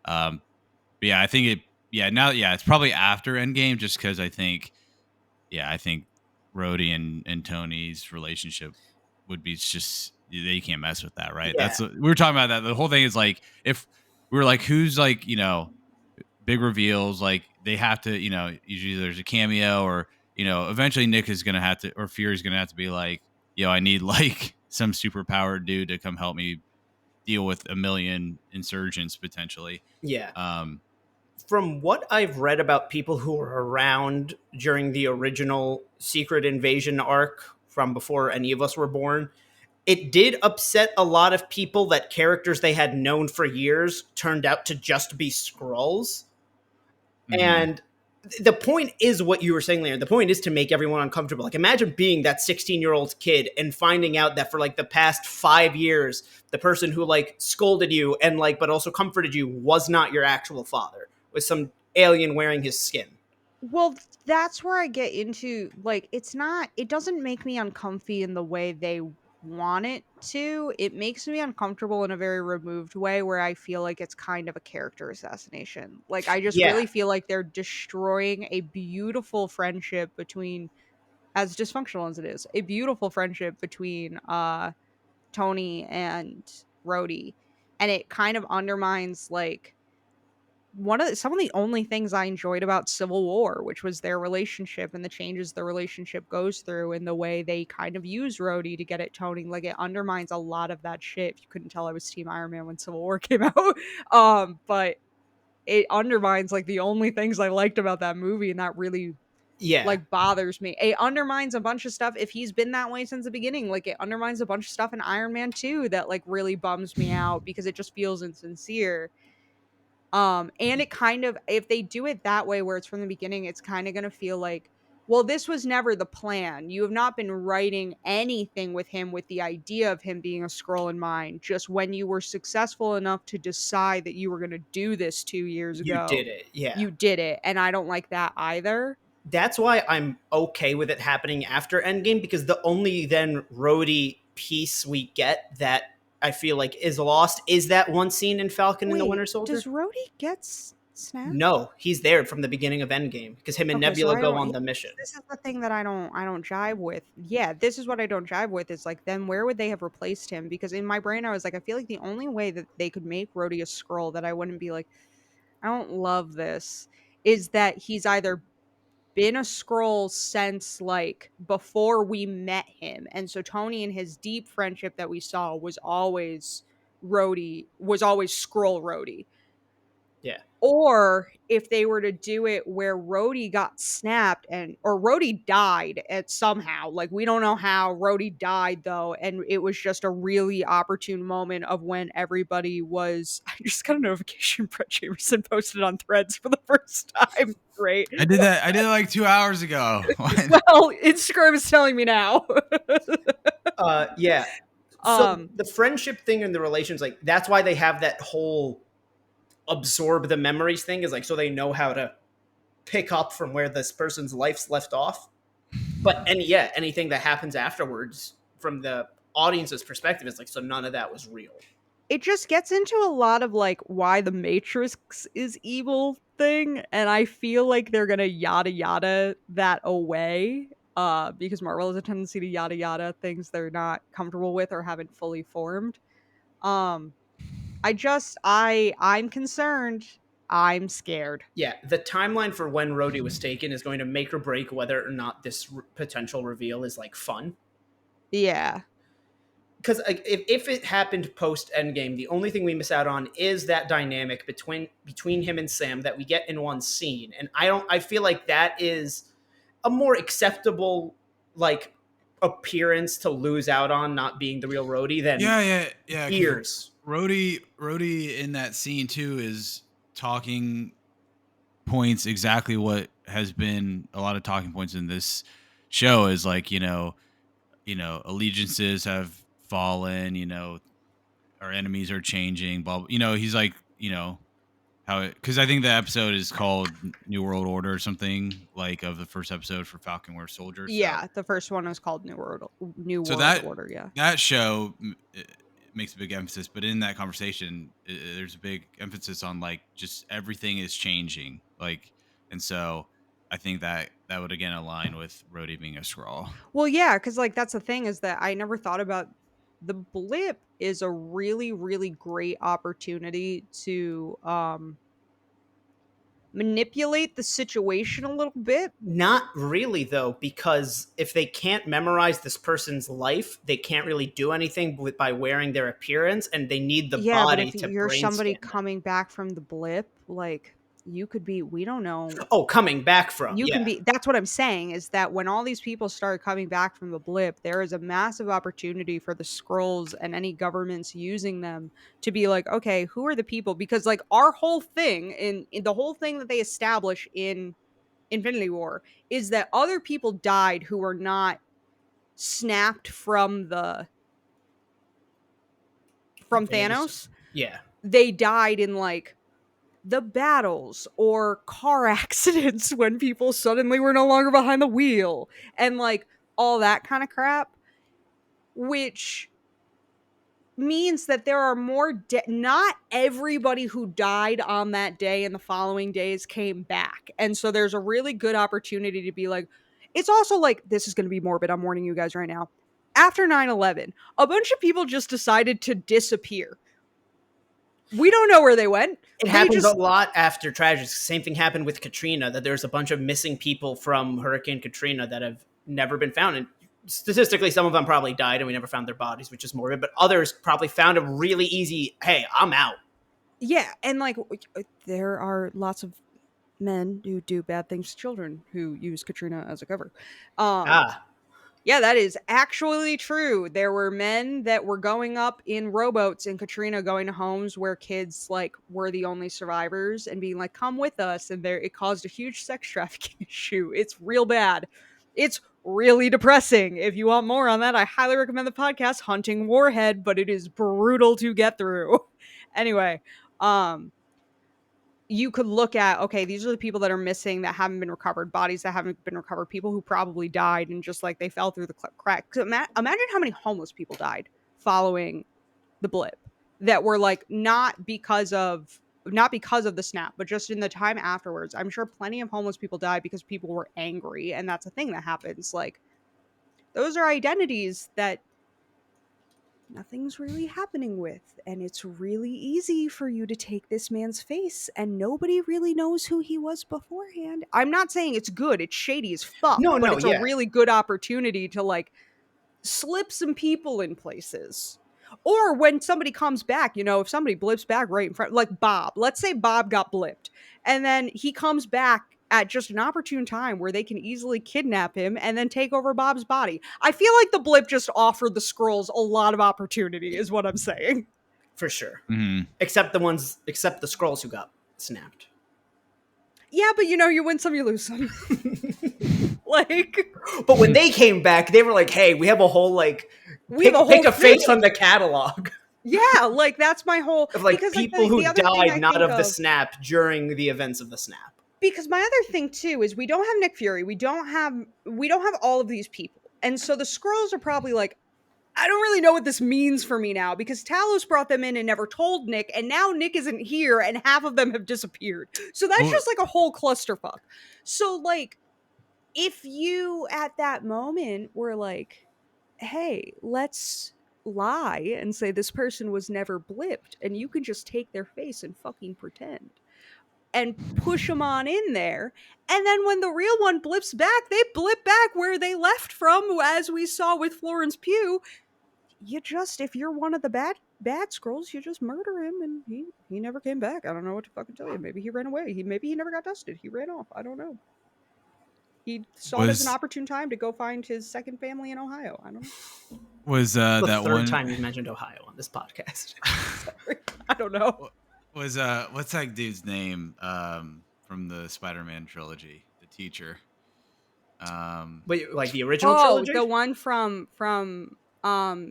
But yeah, I think it. Yeah, now it's probably after Endgame, just because I think Rhodey and Tony's relationship would be just they can't mess with that, right? Yeah, We were talking about that. The whole thing is like if we were like who's like big reveals, like they have to usually there's a cameo or eventually Nick is gonna have to or Fury's gonna have to be like I need like some super powered dude to come help me deal with a million insurgents potentially. yeah. Um, From what I've read about people who were around during the original Secret Invasion arc from before any of us were born, it did upset a lot of people that characters they had known for years turned out to just be Skrulls. mhm. And the point is what you were saying, Larry. The point is to make everyone uncomfortable. Like, imagine being that 16-year-old kid and finding out that for like the past 5 years, the person who like scolded you and like, but also comforted you was not your actual father, was some alien wearing his skin. Well, that's where I get into like it doesn't make me uncomfy in the way they want it to. It makes me uncomfortable in a very removed way where I feel like it's kind of a character assassination. Like I just Yeah, really feel like they're destroying a beautiful friendship between, as dysfunctional as it is, a beautiful friendship between Tony and Rhodey. And it kind of undermines like some of the only things I enjoyed about Civil War, which was their relationship and the changes the relationship goes through and the way they kind of use Rhodey to get at Tony. Like it undermines a lot of that shit. If you couldn't tell I was Team Iron Man when Civil War came out. But it undermines like the only things I liked about that movie, and that really yeah, like bothers me. It undermines a bunch of stuff if he's been that way since the beginning. Like it undermines a bunch of stuff in Iron Man 2 that like really bums me out because it just feels insincere. And it kind of, if they do it that way where it's from the beginning, it's kind of going to feel like, well, this was never the plan. You have not been writing anything with him with the idea of him being a Skrull in mind. Just when you were successful enough to decide that you were going to do this 2 years you ago, did it. Yeah. you did it. And I don't like that either. That's why I'm okay with it happening after Endgame, because the only then roadie piece we get that I feel like is lost is that one scene in Falcon and the Wait, Winter Soldier. does Rhodey gets snap? No, he's there from the beginning of Endgame because him and Okay, so Nebula I go don't. on Yeah, the mission. this is the thing that I don't jive with. Yeah, this is what I don't jive with. Is like, then where would they have replaced him? Because in my brain, I was like, I feel like the only way that they could make Rhodey a Skrull that I wouldn't be like, I don't love this, is that he's either been a Skrull since like before we met him, and so Tony and his deep friendship that we saw was always Skrull Rhodey. Yeah. Or if they were to do it where Rhodey got snapped or Rhodey died at somehow, like we don't know how Rhodey died though, and it was just a really opportune moment of when everybody was. I just got a notification Brett Jamerson posted on Threads for the first time. Great. I did that. I did it like 2 hours ago. Well, Instagram is telling me now. Yeah. So um, the friendship thing and the relations, like that's why they have that whole absorb the memories thing, is like so they know how to pick up from where this person's life's left off. But anything that happens afterwards from the audience's perspective is like, so none of that was real. it just gets into a lot of like why the Matrix is evil thing, and I feel like they're gonna yada yada that away, because Marvel has a tendency to yada yada things they're not comfortable with or haven't fully formed. um I'm concerned. I'm scared. Yeah, the timeline for when Rhodey was taken is going to make or break whether or not this potential reveal is like fun. Yeah. Because like, if it happened post Endgame, the only thing we miss out on is that dynamic between him and Sam that we get in one scene, and I feel like that is a more acceptable like appearance to lose out on not being the real Rhodey than Yeah. years. Rhodey in that scene too is talking points exactly what has been a lot of talking points in this show is like allegiances have fallen, our enemies are changing, blah, blah. He's like, how it, because I think the episode is called New World Order or something like of the first episode for Falcon Winter Soldier. Yeah, the first one was called New So World Order. Yeah. that show makes a big emphasis, but in that conversation, there's a big emphasis on like just everything is changing, like, and so I think that would again align with Rhodey being a Skrull. Well, yeah, because like that's the thing, is that I never thought about the blip is a really, really great opportunity to manipulate the situation a little bit. Not really though, because if they can't memorize this person's life, they can't really do anything by wearing their appearance, and they need the Yeah, but body if to you're brain somebody scan them. coming back from the blip, like you could be, we don't know. Oh, coming back from, You can yeah. be, that's what I'm saying, is that when all these people start coming back from the blip, there is a massive opportunity for the Skrulls and any governments using them to be like, okay, who are the people? Because like our whole thing in the whole thing that they establish in Infinity War is that other people died who were not snapped from Thanos. Yeah. They died in like the battles or car accidents when people suddenly were no longer behind the wheel and like all that kind of crap, which means that there are more not everybody who died on that day and the following days came back. And so there's a really good opportunity to be like, it's also like, this is going to be morbid, I'm warning you guys right now. After 9/11, a bunch of people just decided to disappear. We don't know where they went. It happens a lot after tragedies. Same thing happened with Katrina, that there's a bunch of missing people from Hurricane Katrina that have never been found. And statistically, some of them probably died and we never found their bodies, which is morbid, but others probably found a really easy, hey, I'm out. Yeah, and like there are lots of men who do bad things to children who use Katrina as a cover. Yeah, that is actually true. There were men that were going up in rowboats in Katrina, going to homes where kids like were the only survivors and being like, "Come with us," and there it caused a huge sex trafficking issue. It's real bad. It's really depressing. If you want more on that, I highly recommend the podcast Hunting Warhead, but it is brutal to get through. Anyway, you could look at, okay, these are the people that are missing that haven't been recovered, bodies that haven't been recovered, people who probably died and just like they fell through the cracks. Imagine how many homeless people died following the blip that were like not because of not because of the snap, but just in the time afterwards. I'm sure plenty of homeless people died because people were angry, and that's a thing that happens. Like, those are identities that nothing's really happening with, and it's really easy for you to take this man's face, and nobody really knows who he was beforehand. I'm not saying it's good, it's shady as fuck, but No, it's yeah. a really good opportunity to like slip some people in places. Or when somebody comes back, you know, if somebody blips back right in front, like Bob, let's say Bob got blipped, and then he comes back at just an opportune time where they can easily kidnap him and then take over Bob's body. I feel like the blip just offered the Skrulls a lot of opportunity, is what I'm saying. For sure. Mm-hmm. Except the Skrulls who got snapped. Yeah, but you know, you win some, you lose some. Like, but when they came back, they were like, "Hey, we have a whole like pick a face from the catalog." Yeah, like that's my whole of like because, people like, who died not of the of snap during the events of the snap. Because my other thing too is we don't have Nick Fury, we don't have all of these people, and so the Skrulls are probably like, I don't really know what this means for me now because Talos brought them in and never told Nick, and now Nick isn't here, and half of them have disappeared. So that's just like a whole clusterfuck. So like, if you at that moment were like, hey, let's lie and say this person was never blipped, and you can just take their face and fucking pretend and push them on in there. And then when the real one blips back, they blip back where they left from, as we saw with Florence Pugh. You just, if you're one of the bad Skrulls, you just murder him, and he never came back. I don't know what to fucking tell you. Maybe he ran away. Maybe he never got dusted. He ran off. I don't know. He saw it as an opportune time to go find his second family in Ohio. I don't know. Was the that third one time you've mentioned Ohio on this podcast? Sorry. I don't know. Was what's that dude's name from the Spider-Man trilogy? The teacher. Wait, like the original trilogy? The one from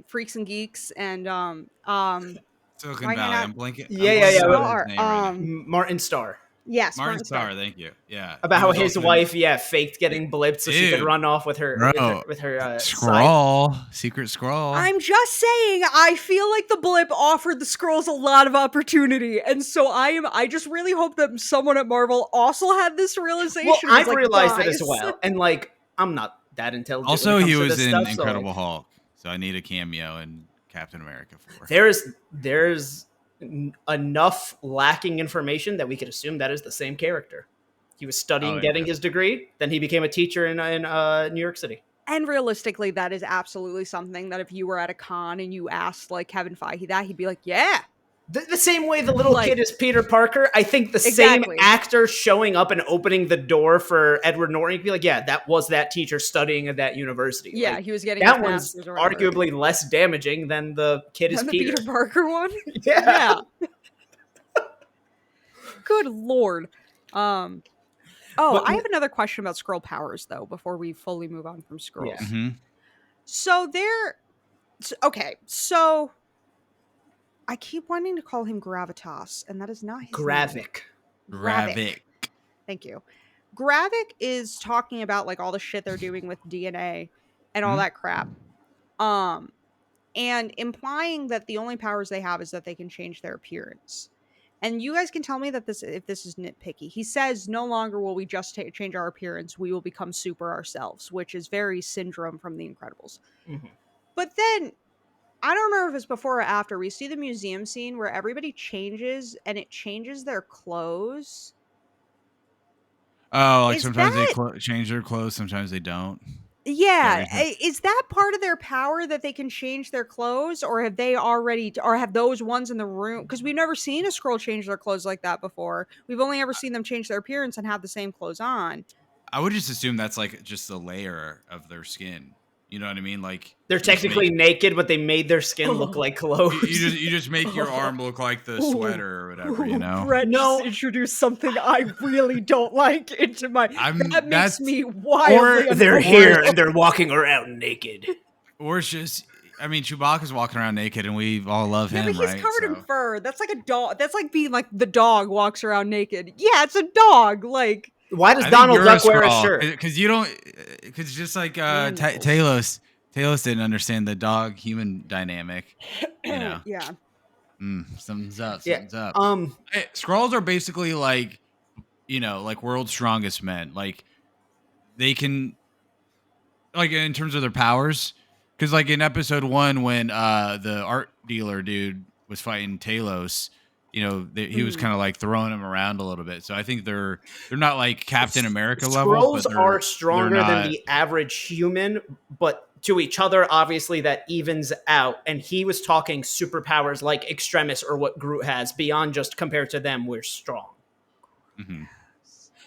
Freaks and Geeks and Silicon Valley. I'm blanking. Yeah. Martin Starr. Yes, Martin Starr. Thank you. Yeah. About how his wife, faked getting blipped so she could run off with her Skrull, secret Skrull. I'm just saying, I feel like the blip offered the Skrulls a lot of opportunity, and so I just really hope that someone at Marvel also had this realization. Well, I've realized it as well, and like I'm not that intelligent. Also, he was in Incredible Hulk, so I need a cameo in Captain America 4. There's enough lacking information that we could assume that is the same character. He was studying, getting his degree, then he became a teacher in New York City. And realistically, that is absolutely something that if you were at a con and you asked like Kevin Feige that, he'd be like, yeah. The same way the little kid is Peter Parker, I think the same actor showing up and opening the door for Edward Norton, you'd be like, yeah, that was that teacher studying at that university. Yeah, like, he was getting that one's arguably less damaging than the kid is Peter. The Peter Parker one? Yeah. Good Lord. I have another question about Skrull powers, though, before we fully move on from Skrulls. Yeah. Mm-hmm. So I keep wanting to call him Gravitas, and that is not his name. Gravik. Thank you. Gravik is talking about like all the shit they're doing with DNA and all that crap. And implying that the only powers they have is that they can change their appearance. And you guys can tell me that if this is nitpicky. He says, no longer will we just change our appearance, we will become super ourselves, which is very Syndrome from The Incredibles. Mm-hmm. But then, I don't remember if it's before or after, we see the museum scene where everybody changes, and it changes their clothes. Oh, like sometimes they change their clothes, sometimes they don't. Yeah, is that part of their power that they can change their clothes, or have they already, or have those ones in the room? Because we've never seen a Skrull change their clothes like that before. We've only ever seen them change their appearance and have the same clothes on. I would just assume that's like just a layer of their skin. You know what I mean? Like they're technically naked, but they made their skin look like clothes. You just make your arm look like the sweater or whatever, you know? Brett just introduced something I really don't like into my... that makes me wildly Or they're here and they're walking around naked. Or it's just... I mean, Chewbacca's walking around naked and we all love him, but he's right? covered in fur. That's like a dog. That's like being like the dog walks around naked. Yeah, it's a dog. Like... Why does Donald Duck wear a shirt? Because you don't... Because just like Talos didn't understand the dog-human dynamic, you know? Yeah. Something's up. Yeah. Something's up. Skrulls are basically like, like world's strongest men. Like they can, like in terms of their powers, because like in episode 1 when the art dealer dude was fighting Talos, he was kind of like throwing him around a little bit. So I think they're not like Captain America levels, Skrulls but are they're stronger not than the average human, but to each other, obviously that evens out. And he was talking superpowers like Extremis or what Groot has. Beyond just compared to them, we're strong. Mm-hmm.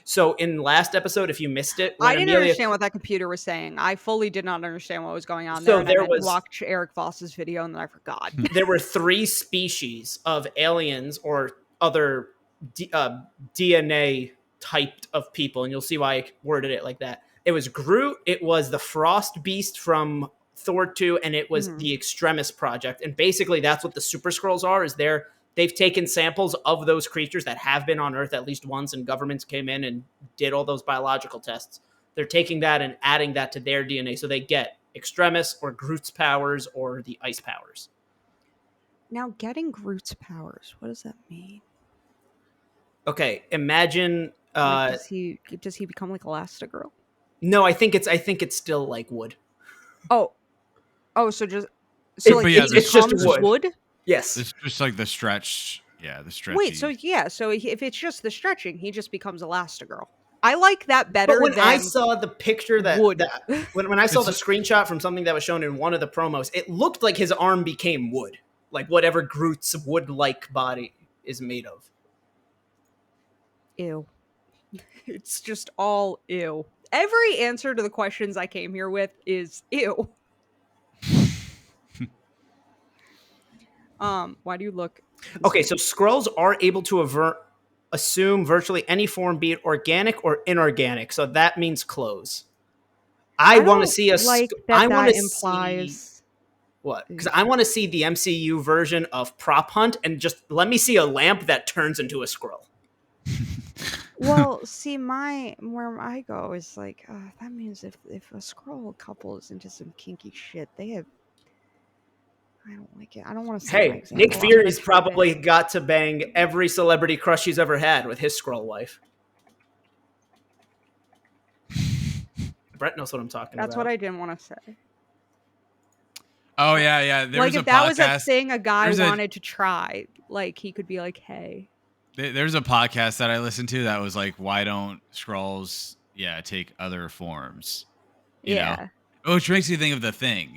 So in last episode, if you missed it, when I didn't Amelia understand what that computer was saying. I fully did not understand what was going on So there. And there I meant to was- watch Eric Voss's video, and then I forgot. there were 3 species of aliens or other DNA typed of people, and you'll see why I worded it like that. It was Groot, it was the Frost Beast from Thor 2, and it was the Extremis Project. And basically that's what the Super Skrulls are, is they've taken samples of those creatures that have been on Earth at least once, and governments came in and did all those biological tests. They're taking that and adding that to their DNA, so they get Extremis or Groot's powers or the ice powers. Now, getting Groot's powers, what does that mean? Okay, imagine. Like, does he become like Elastigirl? No, I think it's still like wood. Oh, so just it's just wood. Yes, it's just like the stretch. Yeah, the stretch. Wait, so if it's just the stretching, he just becomes Elastigirl. I like that better. But when than I saw the picture wood. when I saw the screenshot from something that was shown in one of the promos, it looked like his arm became wood, like whatever Groot's wood-like body is made of. Ew. It's just all ew. Every answer to the questions I came here with is ew. Why do you look? Okay, so Skrulls are able to assume virtually any form, be it organic or inorganic. So that means clothes. I want to see I want to implies what? Because I want to see the MCU version of Prop Hunt, and just let me see a lamp that turns into a Skrull. Well, see, where I go is like that means if a Skrull couple is into some kinky shit, they have. I don't like it. I don't want to. Hey, Nick Fury's probably got to bang every celebrity crush he's ever had with his Skrull wife. Brett knows what I'm talking about. That's what I didn't want to say. Oh yeah. There like was if a that podcast, was a thing a guy wanted to try, like he could be like, "Hey." There's a podcast that I listened to that was like, "Why don't Skrulls, take other forms?" You know? Which makes you think of The Thing,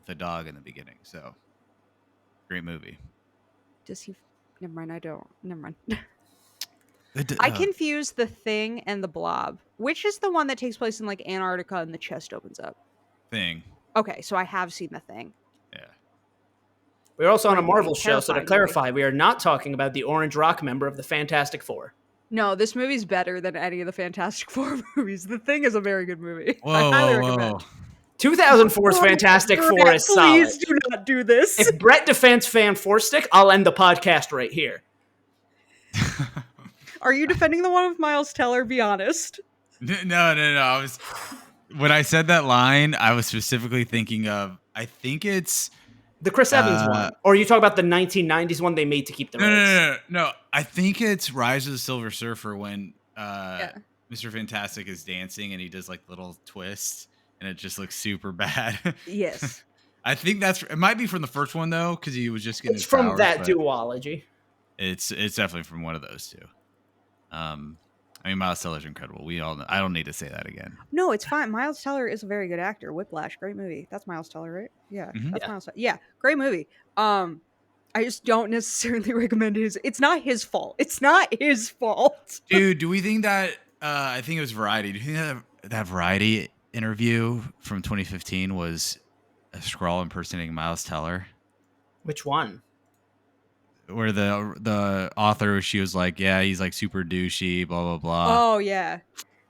the dog in the beginning. So, great movie. Does he? Never mind. I don't. Never mind. I confuse The Thing and The Blob. Which is the one that takes place in like Antarctica and the chest opens up? Thing. Okay, so I have seen The Thing. Yeah. We're also on a Marvel show, so to clarify, we are not talking about the Orange Rock member of the Fantastic Four. No, this movie's better than any of the Fantastic Four movies. The Thing is a very good movie. Whoa, I highly recommend. 2004's Fantastic Four is solid. Please do not do this. If Brett defends Fan Four Stick, I'll end the podcast right here. Are you defending the one with Miles Teller? Be honest. No. When I said that line, I was specifically thinking of, I think it's the Chris Evans one. Or you talk about the 1990s one they made to keep the rights? No. I think it's Rise of the Silver Surfer when Mr. Fantastic is dancing and he does like little twists and it just looks super bad. Yes. I think it might be from the first one though, because he was just getting It's from powers, that duology. It's definitely from one of those two. I mean, Miles Teller's incredible. We all know. I don't need to say that again. No, it's fine. Miles Teller is a very good actor. Whiplash, great movie. That's Miles Teller, right? Yeah, that's Miles Teller. Yeah, great movie. I just don't necessarily recommend his. It's not his fault. It's not his fault. Dude, do we think that? I think it was Variety. Do you think that Variety interview from 2015 was a Skrull impersonating Miles Teller? Which one? Where the author, she was like, yeah, he's like super douchey, blah, blah, blah. Oh, yeah.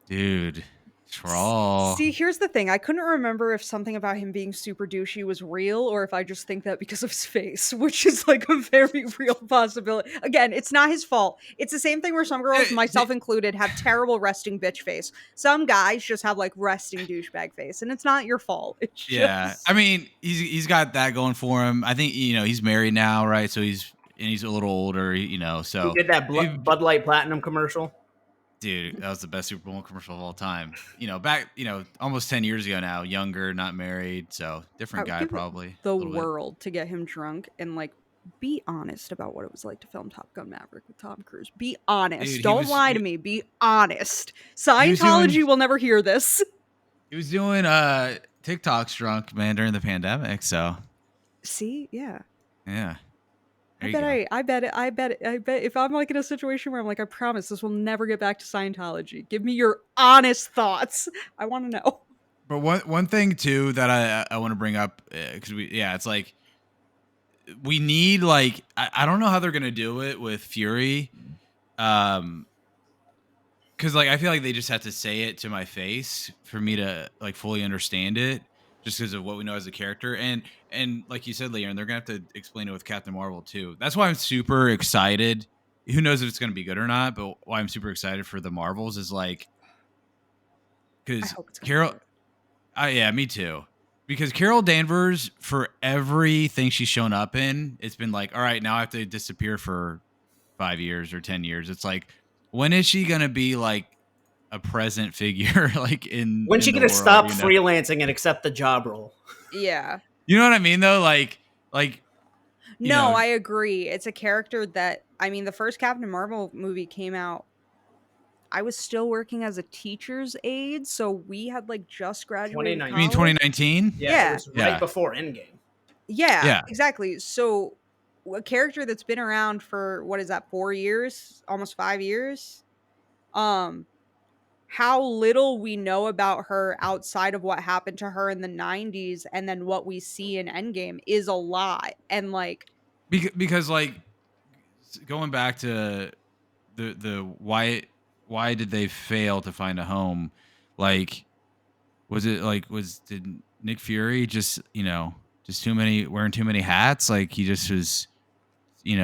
Dude, Skrull. See, here's the thing. I couldn't remember if something about him being super douchey was real or if I just think that because of his face, which is like a very real possibility. Again, it's not his fault. It's the same thing where some girls, myself included, have terrible resting bitch face. Some guys just have like resting douchebag face, and it's not your fault. It's I mean, he's got that going for him. I think, he's married now, right? So he's and he's a little older, you know. He So, did that Bud Light Platinum commercial. dude, that was the best Super Bowl commercial of all time. You know, back, almost 10 years ago now. Younger, not married, so I different would guy give probably the a little bit. world to get him drunk and like be honest about what it was like to film Top Gun Maverick with Tom Cruise. Be honest. Dude, Don't lie to me. Be honest. he was doing Scientology will never hear this. he was doing TikToks drunk, man, during the pandemic. So See, yeah. yeah, there I you bet go. I bet if I'm like in a situation where I'm like, I promise this will never get back to Scientology. Give me your honest thoughts. I want to know. But one thing too that I want to bring up, because it's like we need, like, I don't know how they're gonna do it with Fury, because like I feel like they just have to say it to my face for me to like fully understand it, just because of what we know as a character. And like you said, LeighErin, they're gonna have to explain it with Captain Marvel too. That's why I'm super excited. Who knows if it's gonna be good or not? But why I'm super excited for the Marvels is like I because hope it's gonna be Carol. good. Yeah, me too. Because Carol Danvers, for everything she's shown up in, it's been like, all right, now I have to disappear for 5 years or 10 years. It's like, when is she gonna be like a present figure, like When's she in the gonna world? stop freelancing and accept the job role? Yeah. You know what I mean, though. Like you No, know, I agree. It's a character that I mean, the first Captain Marvel movie came out. I was still working as a teacher's aide, so we had like just graduated 2019. you mean college. 2019? Yeah, it Yeah. was right Yeah, before Endgame. Yeah, yeah. exactly. So a character that's been around for what is that, 4 years, almost 5 years? Um how little we know about her outside of what happened to her in the 90s and then what we see in Endgame is a lot. And like Because like going back to the why did they fail to find a home? Like, was it like did Nick Fury just just too many wearing too many hats? Like he just was, he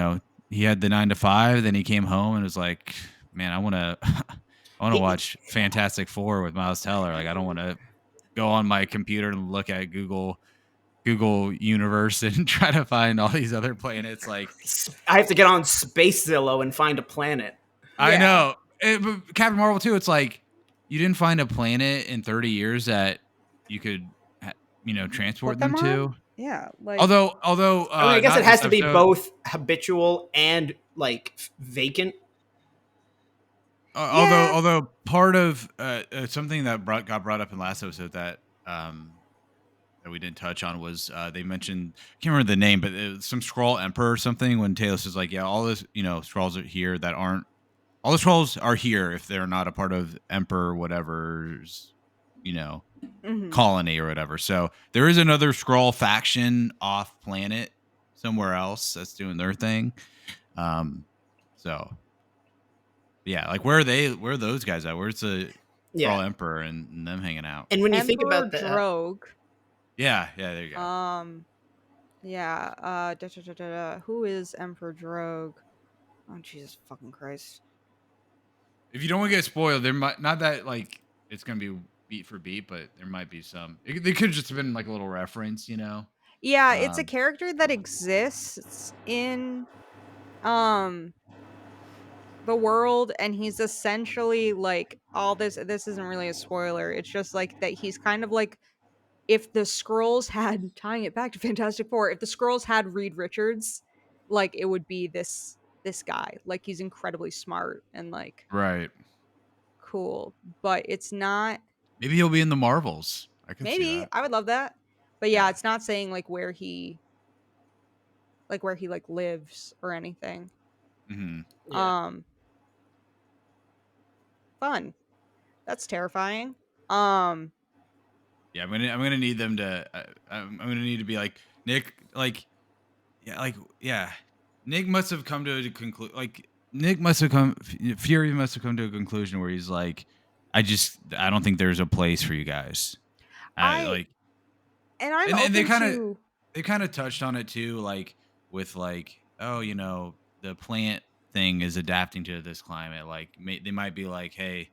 had the 9 to 5, then he came home and was like, man, I want to I want to He, watch Fantastic Four with Miles Teller. Like I don't want to go on my computer and look at Google Universe and try to find all these other planets. Like I have to get on Space Zillow and find a planet. I yeah, know. But Captain Marvel too. It's like you didn't find a planet in 30 years that you could, transport put them them on. to. Yeah, like Although, I mean, I guess it not has this to be episode. both habitual and like vacant. yeah, Although part of something that got brought up in last episode that we didn't touch on was they mentioned, I can't remember the name, but it was some Skrull Emperor or something. When Talos is like, yeah, all this Skrulls are here that aren't. All the Skrulls are here if they're not a part of Emperor whatever's, mhm. colony or whatever. So there is another Skrull faction off planet somewhere else that's doing their thing. So yeah, like where are they? Where are those guys at? Where's the Yeah, Skrull Emperor and them hanging out? and when you think Emperor about that, Drogue. Yeah, there you go. Yeah, who is Emperor Drogue? Oh Jesus fucking Christ. If you don't want to get spoiled, there might not that like it's gonna be beat for beat, but there might be some. They could have just been like a little reference, Yeah, it's a Um, character that exists in um the world, and he's essentially like all this isn't really a spoiler. It's just like that he's kind of like if the Skrulls had tying it back to Fantastic Four, if the Skrulls had Reed Richards, like it would be this guy. Like he's incredibly smart and like right. cool, but it's not. Maybe he'll be in the Marvels. I could see Maybe that. I would love that, but yeah, Yeah. it's not saying like where he like lives or anything. Hmm. yeah, Um, fun. That's terrifying. Um, Yeah, I'm gonna need them to. I'm gonna need to be like Nick. Yeah. Nick must have come to a conclusion. Like Nick must have come. Fury must have come to a conclusion where he's like, I don't think there's a place for you guys. I Like, and I'm and open to. they kind of touched on it too, like with like, oh, the plant thing is adapting to this climate. Like, they might be like, hey,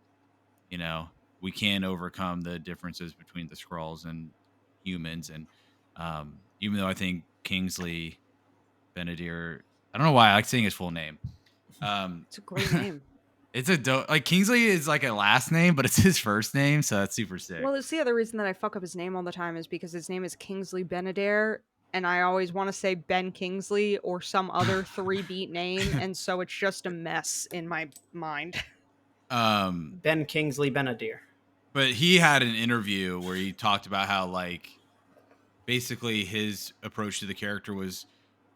you know, we can overcome the differences between the Skrulls and humans. And even though I think Kingsley Benadier I don't know why I like saying his full name. It's a great name. It's a like Kingsley is like a last name, but it's his first name, so that's super sick. Well, it's the other reason that I fuck up his name all the time is because his name is Kingsley Benadair, and I always want to say Ben Kingsley or some other 3-beat name, and so it's just a mess in my mind. Ben Kingsley Benadier. But he had an interview where he talked about how like basically his approach to the character was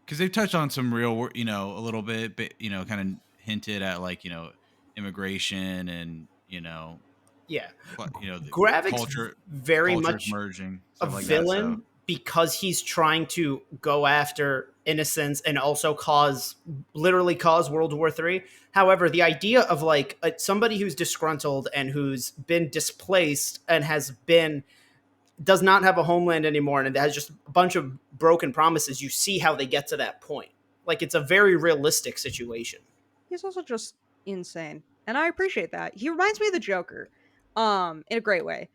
because they've touched on some real, you know, a little bit, but you know, kind of hinted at like, you know, immigration and you know, yeah, you know, the Gravik's very much merging a like villain that, so. Because he's trying to go after innocence and also literally cause World War III. However, the idea of like somebody who's disgruntled and who's been displaced and does not have a homeland anymore and has just a bunch of broken promises, you see how they get to that point. Like, it's a very realistic situation. He's also just insane, and I appreciate that. He reminds me of the Joker, in a great way,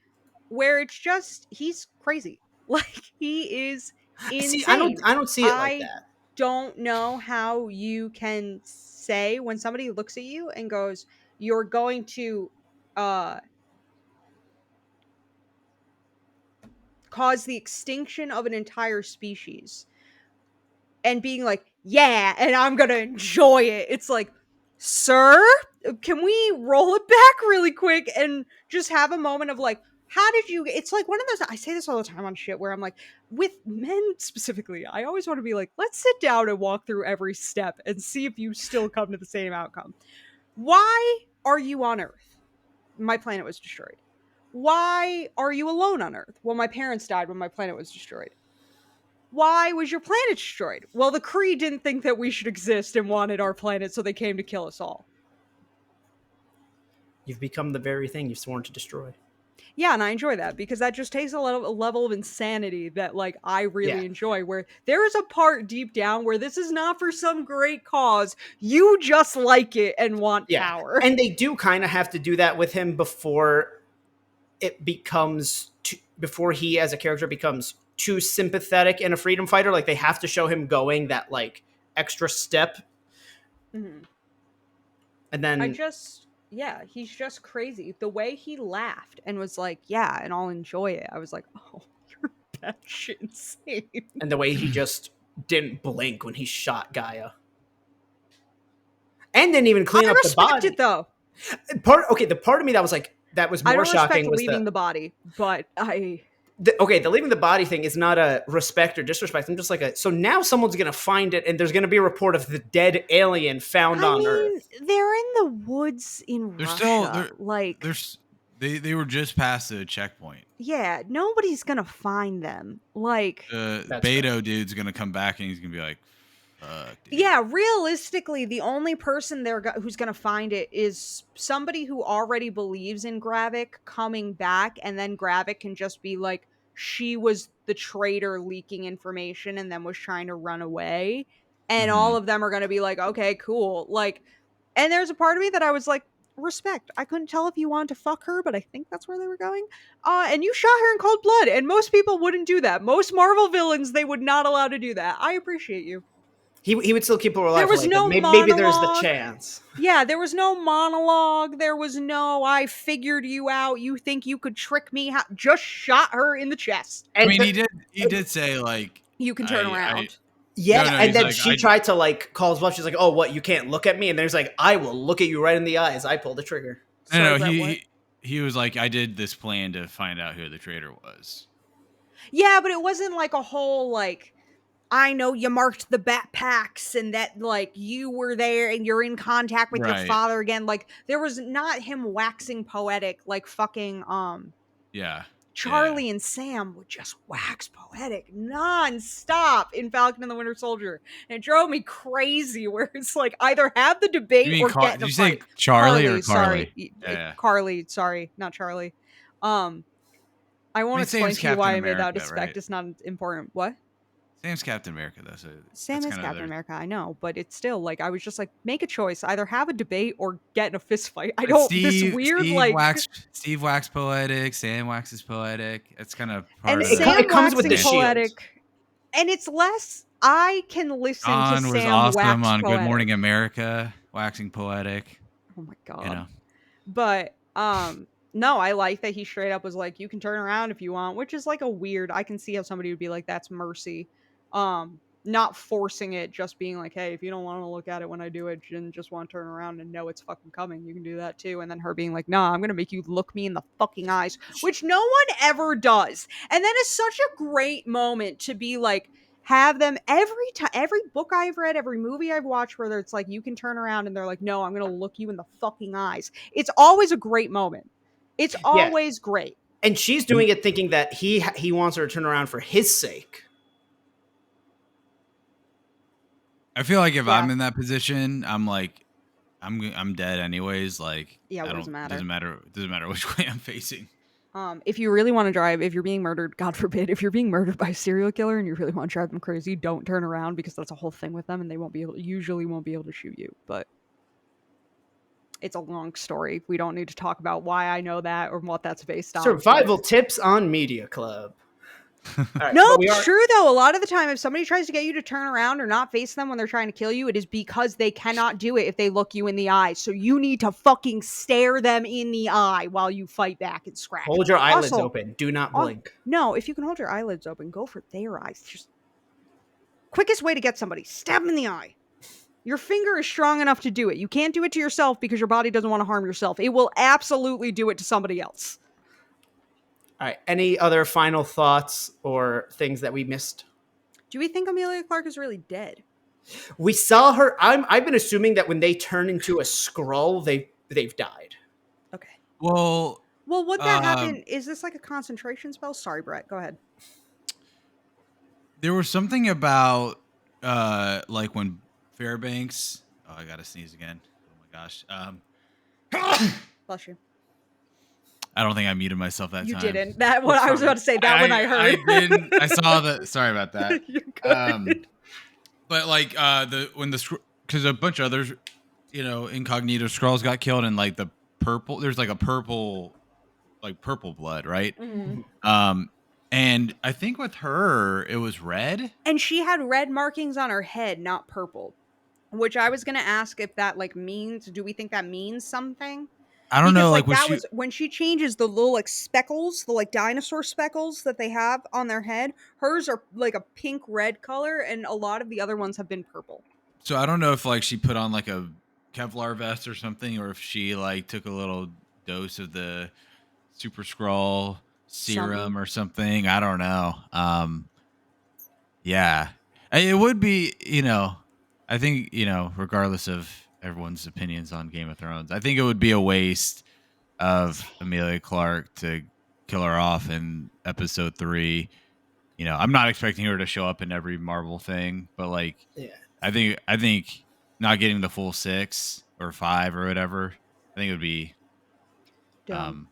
where it's just he's crazy. Like, he is insane. See, I don't see it like that. Don't know how you can say when somebody looks at you and goes, "You're going to cause the extinction of an entire species," and being like, "Yeah, and I'm gonna enjoy it." It's like, sir, can we roll it back really quick and just have a moment of like, how did you? It's like one of those. I say this all the time on shit where I'm like, with men specifically, I always want to be like, let's sit down and walk through every step and see if you still come to the same outcome. Why are you on Earth? My planet was destroyed. Why are you alone on Earth? Well, my parents died when my planet was destroyed. Why was your planet destroyed? Well, the Kree didn't think that we should exist and wanted our planet, so they came to kill us all. You've become the very thing you've sworn to destroy. Yeah, and I enjoy that because that just takes a level of insanity that like I really enjoy, where there is a part deep down where this is not for some great cause. You just like it and want power. And they do kind of have to do that with him before it becomes before he as a character becomes too sympathetic and a freedom fighter. Like, they have to show him going that like extra step. Mm-hmm. And then he's just crazy. The way he laughed and was like, yeah, and I'll enjoy it. I was like, oh, you're batshit insane. And the way he just didn't blink when he shot Gaia. And didn't even clean up the body. I respect it, though. The part of me that was like, that was more shocking. I don't respect leaving the body, but the leaving the body thing is not a respect or disrespect. I'm just like, so now someone's going to find it and there's going to be a report of the dead alien found on Earth. They're in the woods in Russia. They were just past the checkpoint. Yeah, nobody's going to find them. Like, Beto dude's going to come back and he's going to be like, fuck, dude. Yeah, realistically, the only person who's going to find it is somebody who already believes in Gravik coming back, and then Gravik can just be like, she was the traitor leaking information and then was trying to run away. And all of them are going to be like, okay, cool. Like, and there's a part of me that I was like, respect. I couldn't tell if you wanted to fuck her, but I think that's where they were going. And you shot her in cold blood, and most people wouldn't do that. Most Marvel villains, they would not allow to do that. I appreciate you. He would still keep her alive. There was no maybe there's the chance. Yeah, there was no monologue. There was no, I figured you out. You think you could trick me? Just shot her in the chest. And I mean, he did say like, you can turn around. And then she tried to like call his bluff. She's like, "Oh, what? You can't look at me?" And there's like, "I will look at you right in the eyes." I pulled the trigger. No, he was like, "I did this plan to find out who the traitor was." Yeah, but it wasn't like a whole like, I know you marked the backpacks and that like you were there and you're in contact with your father again. Like, there was not him waxing poetic like fucking Charlie and Sam would just wax poetic nonstop in Falcon and the Winter Soldier. And it drove me crazy where it's like either have the debate or get in a fight. Did you say Charlie or Carly? Sorry. Carly, sorry, not Charlie. I won't explain to you why I made that respect. Right? It's not important. What? Sam's Captain America, though. So Sam is Captain America, I know, but it's still like I was just like, make a choice, either have a debate or get in a fist fight. I don't. Steve wax poetic. Sam waxes poetic. It's kind of part of it. It comes with the poetic, shield. And it's less I can listen to John was Sam awesome wax on Good poetic. Morning America, waxing poetic. Oh my god. You know. But no, I like that he straight up was like, you can turn around if you want, which is like a weird, I can see how somebody would be like, that's mercy. Not forcing it, just being like, hey, if you don't want to look at it when I do it and just want to turn around and know it's fucking coming, you can do that too. And then her being like, nah, I'm gonna make you look me in the fucking eyes, which no one ever does. And that is such a great moment to be like, have them every time, every book I've read, every movie I've watched, where it's like, you can turn around and they're like, no, I'm gonna look you in the fucking eyes. It's always a great moment. It's always great. And she's doing it thinking that he wants her to turn around for his sake. I feel like if I'm in that position, I'm like, I'm dead anyways. Like, yeah, it doesn't matter. It doesn't matter which way I'm facing. If you really want to drive, if you're being murdered, God forbid, if you're being murdered by a serial killer and you really want to drive them crazy, don't turn around, because that's a whole thing with them, and they usually won't be able to shoot you. But it's a long story. We don't need to talk about why I know that or what that's based on. Survival tips on Media Club. Right, no, it's true though. A lot of the time, if somebody tries to get you to turn around or not face them when they're trying to kill you, it is because they cannot do it if they look you in the eye. So you need to fucking stare them in the eye while you fight back and scratch. Hold your eyelids open. Do not blink. No, if you can hold your eyelids open, go for their eyes. Just quickest way to get somebody, stab them in the eye. Your finger is strong enough to do it. You can't do it to yourself because your body doesn't want to harm yourself. It will absolutely do it to somebody else. All right. Any other final thoughts or things that we missed? Do we think Emilia Clarke is really dead? We saw her. I've been assuming that when they turn into a Skrull, they've died. Okay. Well, would that happen? Is this like a concentration spell? Sorry, Brett. Go ahead. There was something about like when Fairbanks. Oh, I gotta sneeze again. Oh my gosh. Bless you. I don't think I muted myself that time. You didn't. That one I was about to say. That one I heard. I didn't. I saw that. Sorry about that. You're good. But like because a bunch of others, incognito Skrulls got killed, and like the purple. There's like a purple blood, right? Mm-hmm. And I think with her it was red, and she had red markings on her head, not purple. Which I was gonna ask if that means. Do we think that means something? I don't know. Like when she changes the little speckles, the dinosaur speckles that they have on their head, hers are like a pink red color, and a lot of the other ones have been purple. So I don't know if she put on like a Kevlar vest or something, or if she took a little dose of the Super Skrull serum or something. I don't know. Yeah, it would be. I think regardless of everyone's opinions on Game of Thrones, I think it would be a waste of Emilia Clarke to kill her off in episode 3. I'm not expecting her to show up in every Marvel thing, but I think not getting the full 6 or 5 or whatever, I think it would be dumb.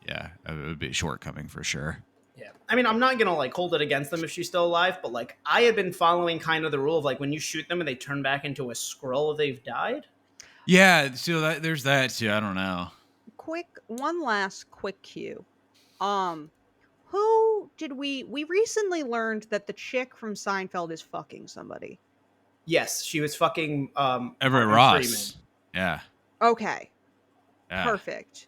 It would be a shortcoming for sure. Yeah. I mean, I'm not going to hold it against them if she's still alive, but I had been following kind of the rule of when you shoot them and they turn back into a Skrull, they've died. Yeah, so there's that too. I don't know. One last quick cue. Who did we recently learned that the chick from Seinfeld is fucking somebody. Yes, she was fucking Everett Ross. Freeman. Yeah. Okay. Yeah. Perfect.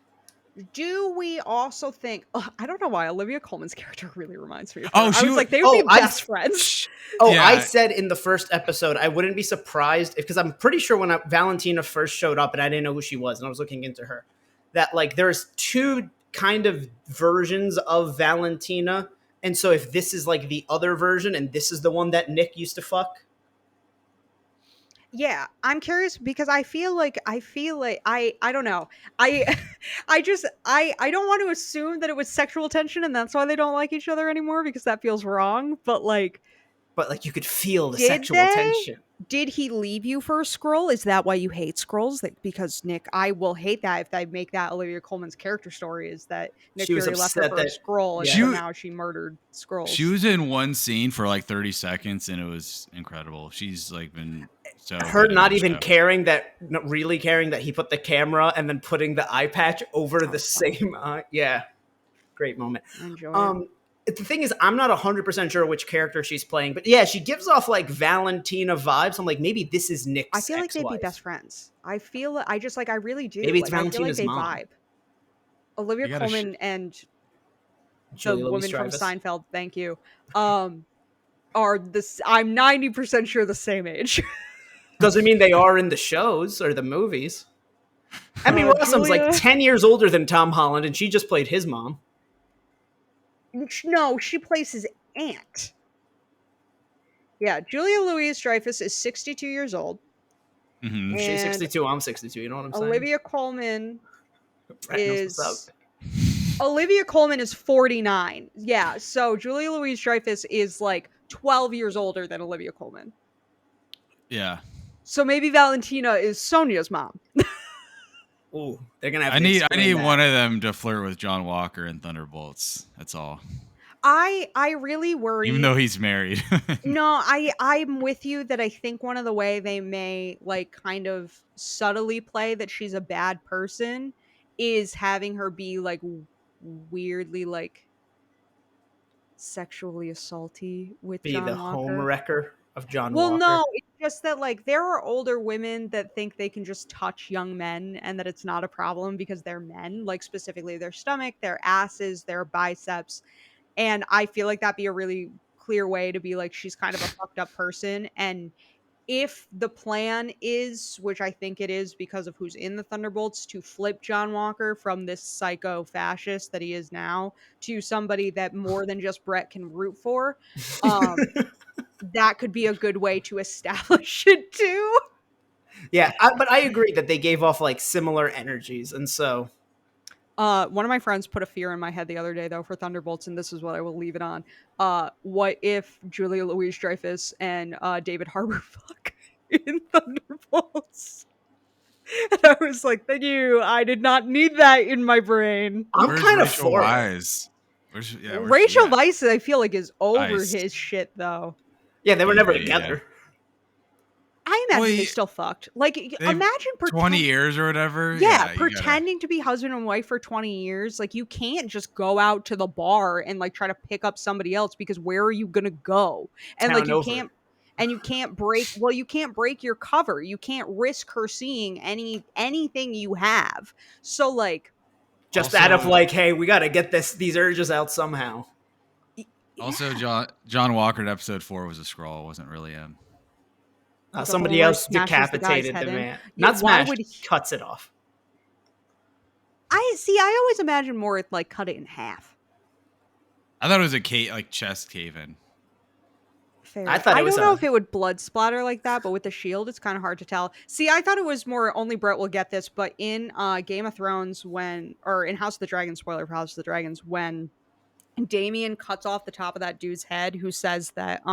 Do we also think? I don't know why Olivia Colman's character really reminds me of her. I was like, they would be best friends. I said in the first episode, I wouldn't be surprised because I'm pretty sure when Valentina first showed up and I didn't know who she was and I was looking into her, that there's 2 kind of versions of Valentina, and so if this is the other version and this is the one that Nick used to fuck. Yeah, I'm curious because I feel like I don't know. I don't want to assume that it was sexual tension and that's why they don't like each other anymore, because that feels wrong. But you could feel the sexual tension. Did he leave you for a Skrull? Is that why you hate Skrulls? Because Nick, I will hate that if they make that Olivia Colman's character story is that Nick Fury left her for a Skrull and somehow she murdered Skrulls. She was in one scene for 30 seconds and it was incredible. She's been so her not even caring that he put the camera and then putting the eye patch over the same eye. Yeah, great moment. I enjoy it. the thing is, I'm not 100% sure which character she's playing, but yeah, she gives off like Valentina vibes. I'm like, maybe this is Nick's I feel like ex-wife. they'd be best friends. I really do. Maybe it's Like, I feel like Valentina's they mom. vibe. Olivia Colman and the Julia woman from Louis-Dreyfus. Seinfeld, thank you, are this. I'm 90% sure the same age. Doesn't mean they are in the shows or the movies. Emmy Rossum's like 10 years older than Tom Holland, and she just played his mom. No, she plays his aunt. Yeah, Julia Louis-Dreyfus is 62 years old. Mm-hmm. She's 62, I'm 62, you know what I'm saying? Olivia Colman is... Olivia Colman is 49. Yeah, so Julia Louis-Dreyfus is like 12 years older than Olivia Colman. Yeah. So maybe Valentina is Sonia's mom. Ooh, they're gonna have to I need one of them to flirt with John Walker in Thunderbolts. That's all. I really worry. Even though he's married. No, I'm with you that I think one of the way they may like kind of subtly play that she's a bad person is having her be like weirdly like sexually assaulty with John Walker. Home wrecker of John Walker. Walker. No, it's just that like there are older women that think they can just touch young men and that it's not a problem because they're men, like specifically their stomach, their asses, their biceps. And I feel like that'd be a really clear way to be like, she's kind of a fucked up person. And if the plan is, which I think it is because of who's in the Thunderbolts, to flip John Walker from this psycho fascist that he is now to somebody that more than just Brett can root for, that could be a good way to establish it too. Yeah, but I agree that they gave off like similar energies, and so one of my friends put a fear in my head the other day though for Thunderbolts, and this is what I will leave it on. What if Julia Louis-Dreyfus and David Harbour fuck in Thunderbolts? And I was like, thank you. I did not need that in my brain. I'm kind of for Weisz? Rachel Weisz, I feel like, is over his shit though. Yeah, they were never together. I imagine they still fucked. Like, imagine 20 years or whatever. Yeah, pretending to be husband and wife for 20 years. Like, you can't just go out to the bar and like try to pick up somebody else because where are you gonna go? And like, you can't. And you can't break. Well, you can't break your cover. You can't risk her seeing anything you have. So like, just out of like, hey, we got to get these urges out somehow. Also, John Walker in episode 4 was a Skrull. It wasn't really him. Somebody else decapitated the man. Not smashed, cuts it off. I always imagine more like cut it in half. I thought it was a chest cave in. Fair. I don't know if it would blood splatter like that, but with the shield, it's kind of hard to tell. See, I thought it was more, only Brett will get this, but in Game of Thrones or in House of the Dragon, spoiler for House of the Dragons, when Damien cuts off the top of that dude's head who says that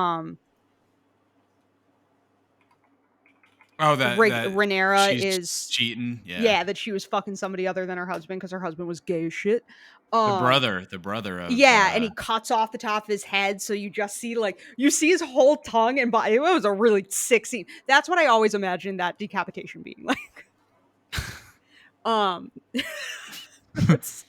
Rhaenyra is cheating. Yeah, that she was fucking somebody other than her husband because her husband was gay as shit. The brother of and he cuts off the top of his head, so you just see his whole tongue and body. It was a really sick scene. That's what I always imagined that decapitation being like. That's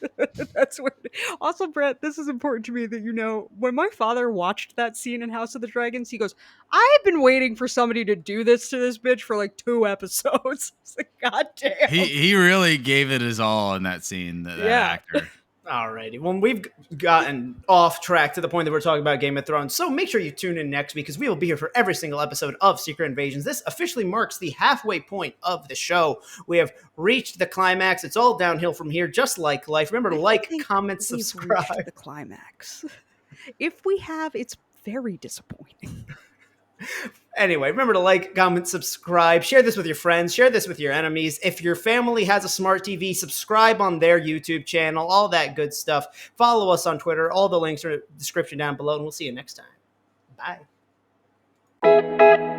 what. Also, Brett, this is important to me that you know. When my father watched that scene in House of the Dragons, he goes, "I've been waiting for somebody to do this to this bitch for like 2 episodes." It's like, God damn. He really gave it his all in that scene. That actor. Alrighty. Well, we've gotten off track to the point that we're talking about Game of Thrones. So make sure you tune in next week because we will be here for every single episode of Secret Invasions. This officially marks the halfway point of the show. We have reached the climax. It's all downhill from here, just like life. Remember to like, comment, subscribe. Reached the climax. If we have, it's very disappointing. Anyway, remember to like, comment, subscribe, share this with your friends, share this with your enemies. If your family has a smart TV, subscribe on their YouTube channel, all that good stuff. Follow us on Twitter. All the links are in the description down below, and we'll see you next time. Bye.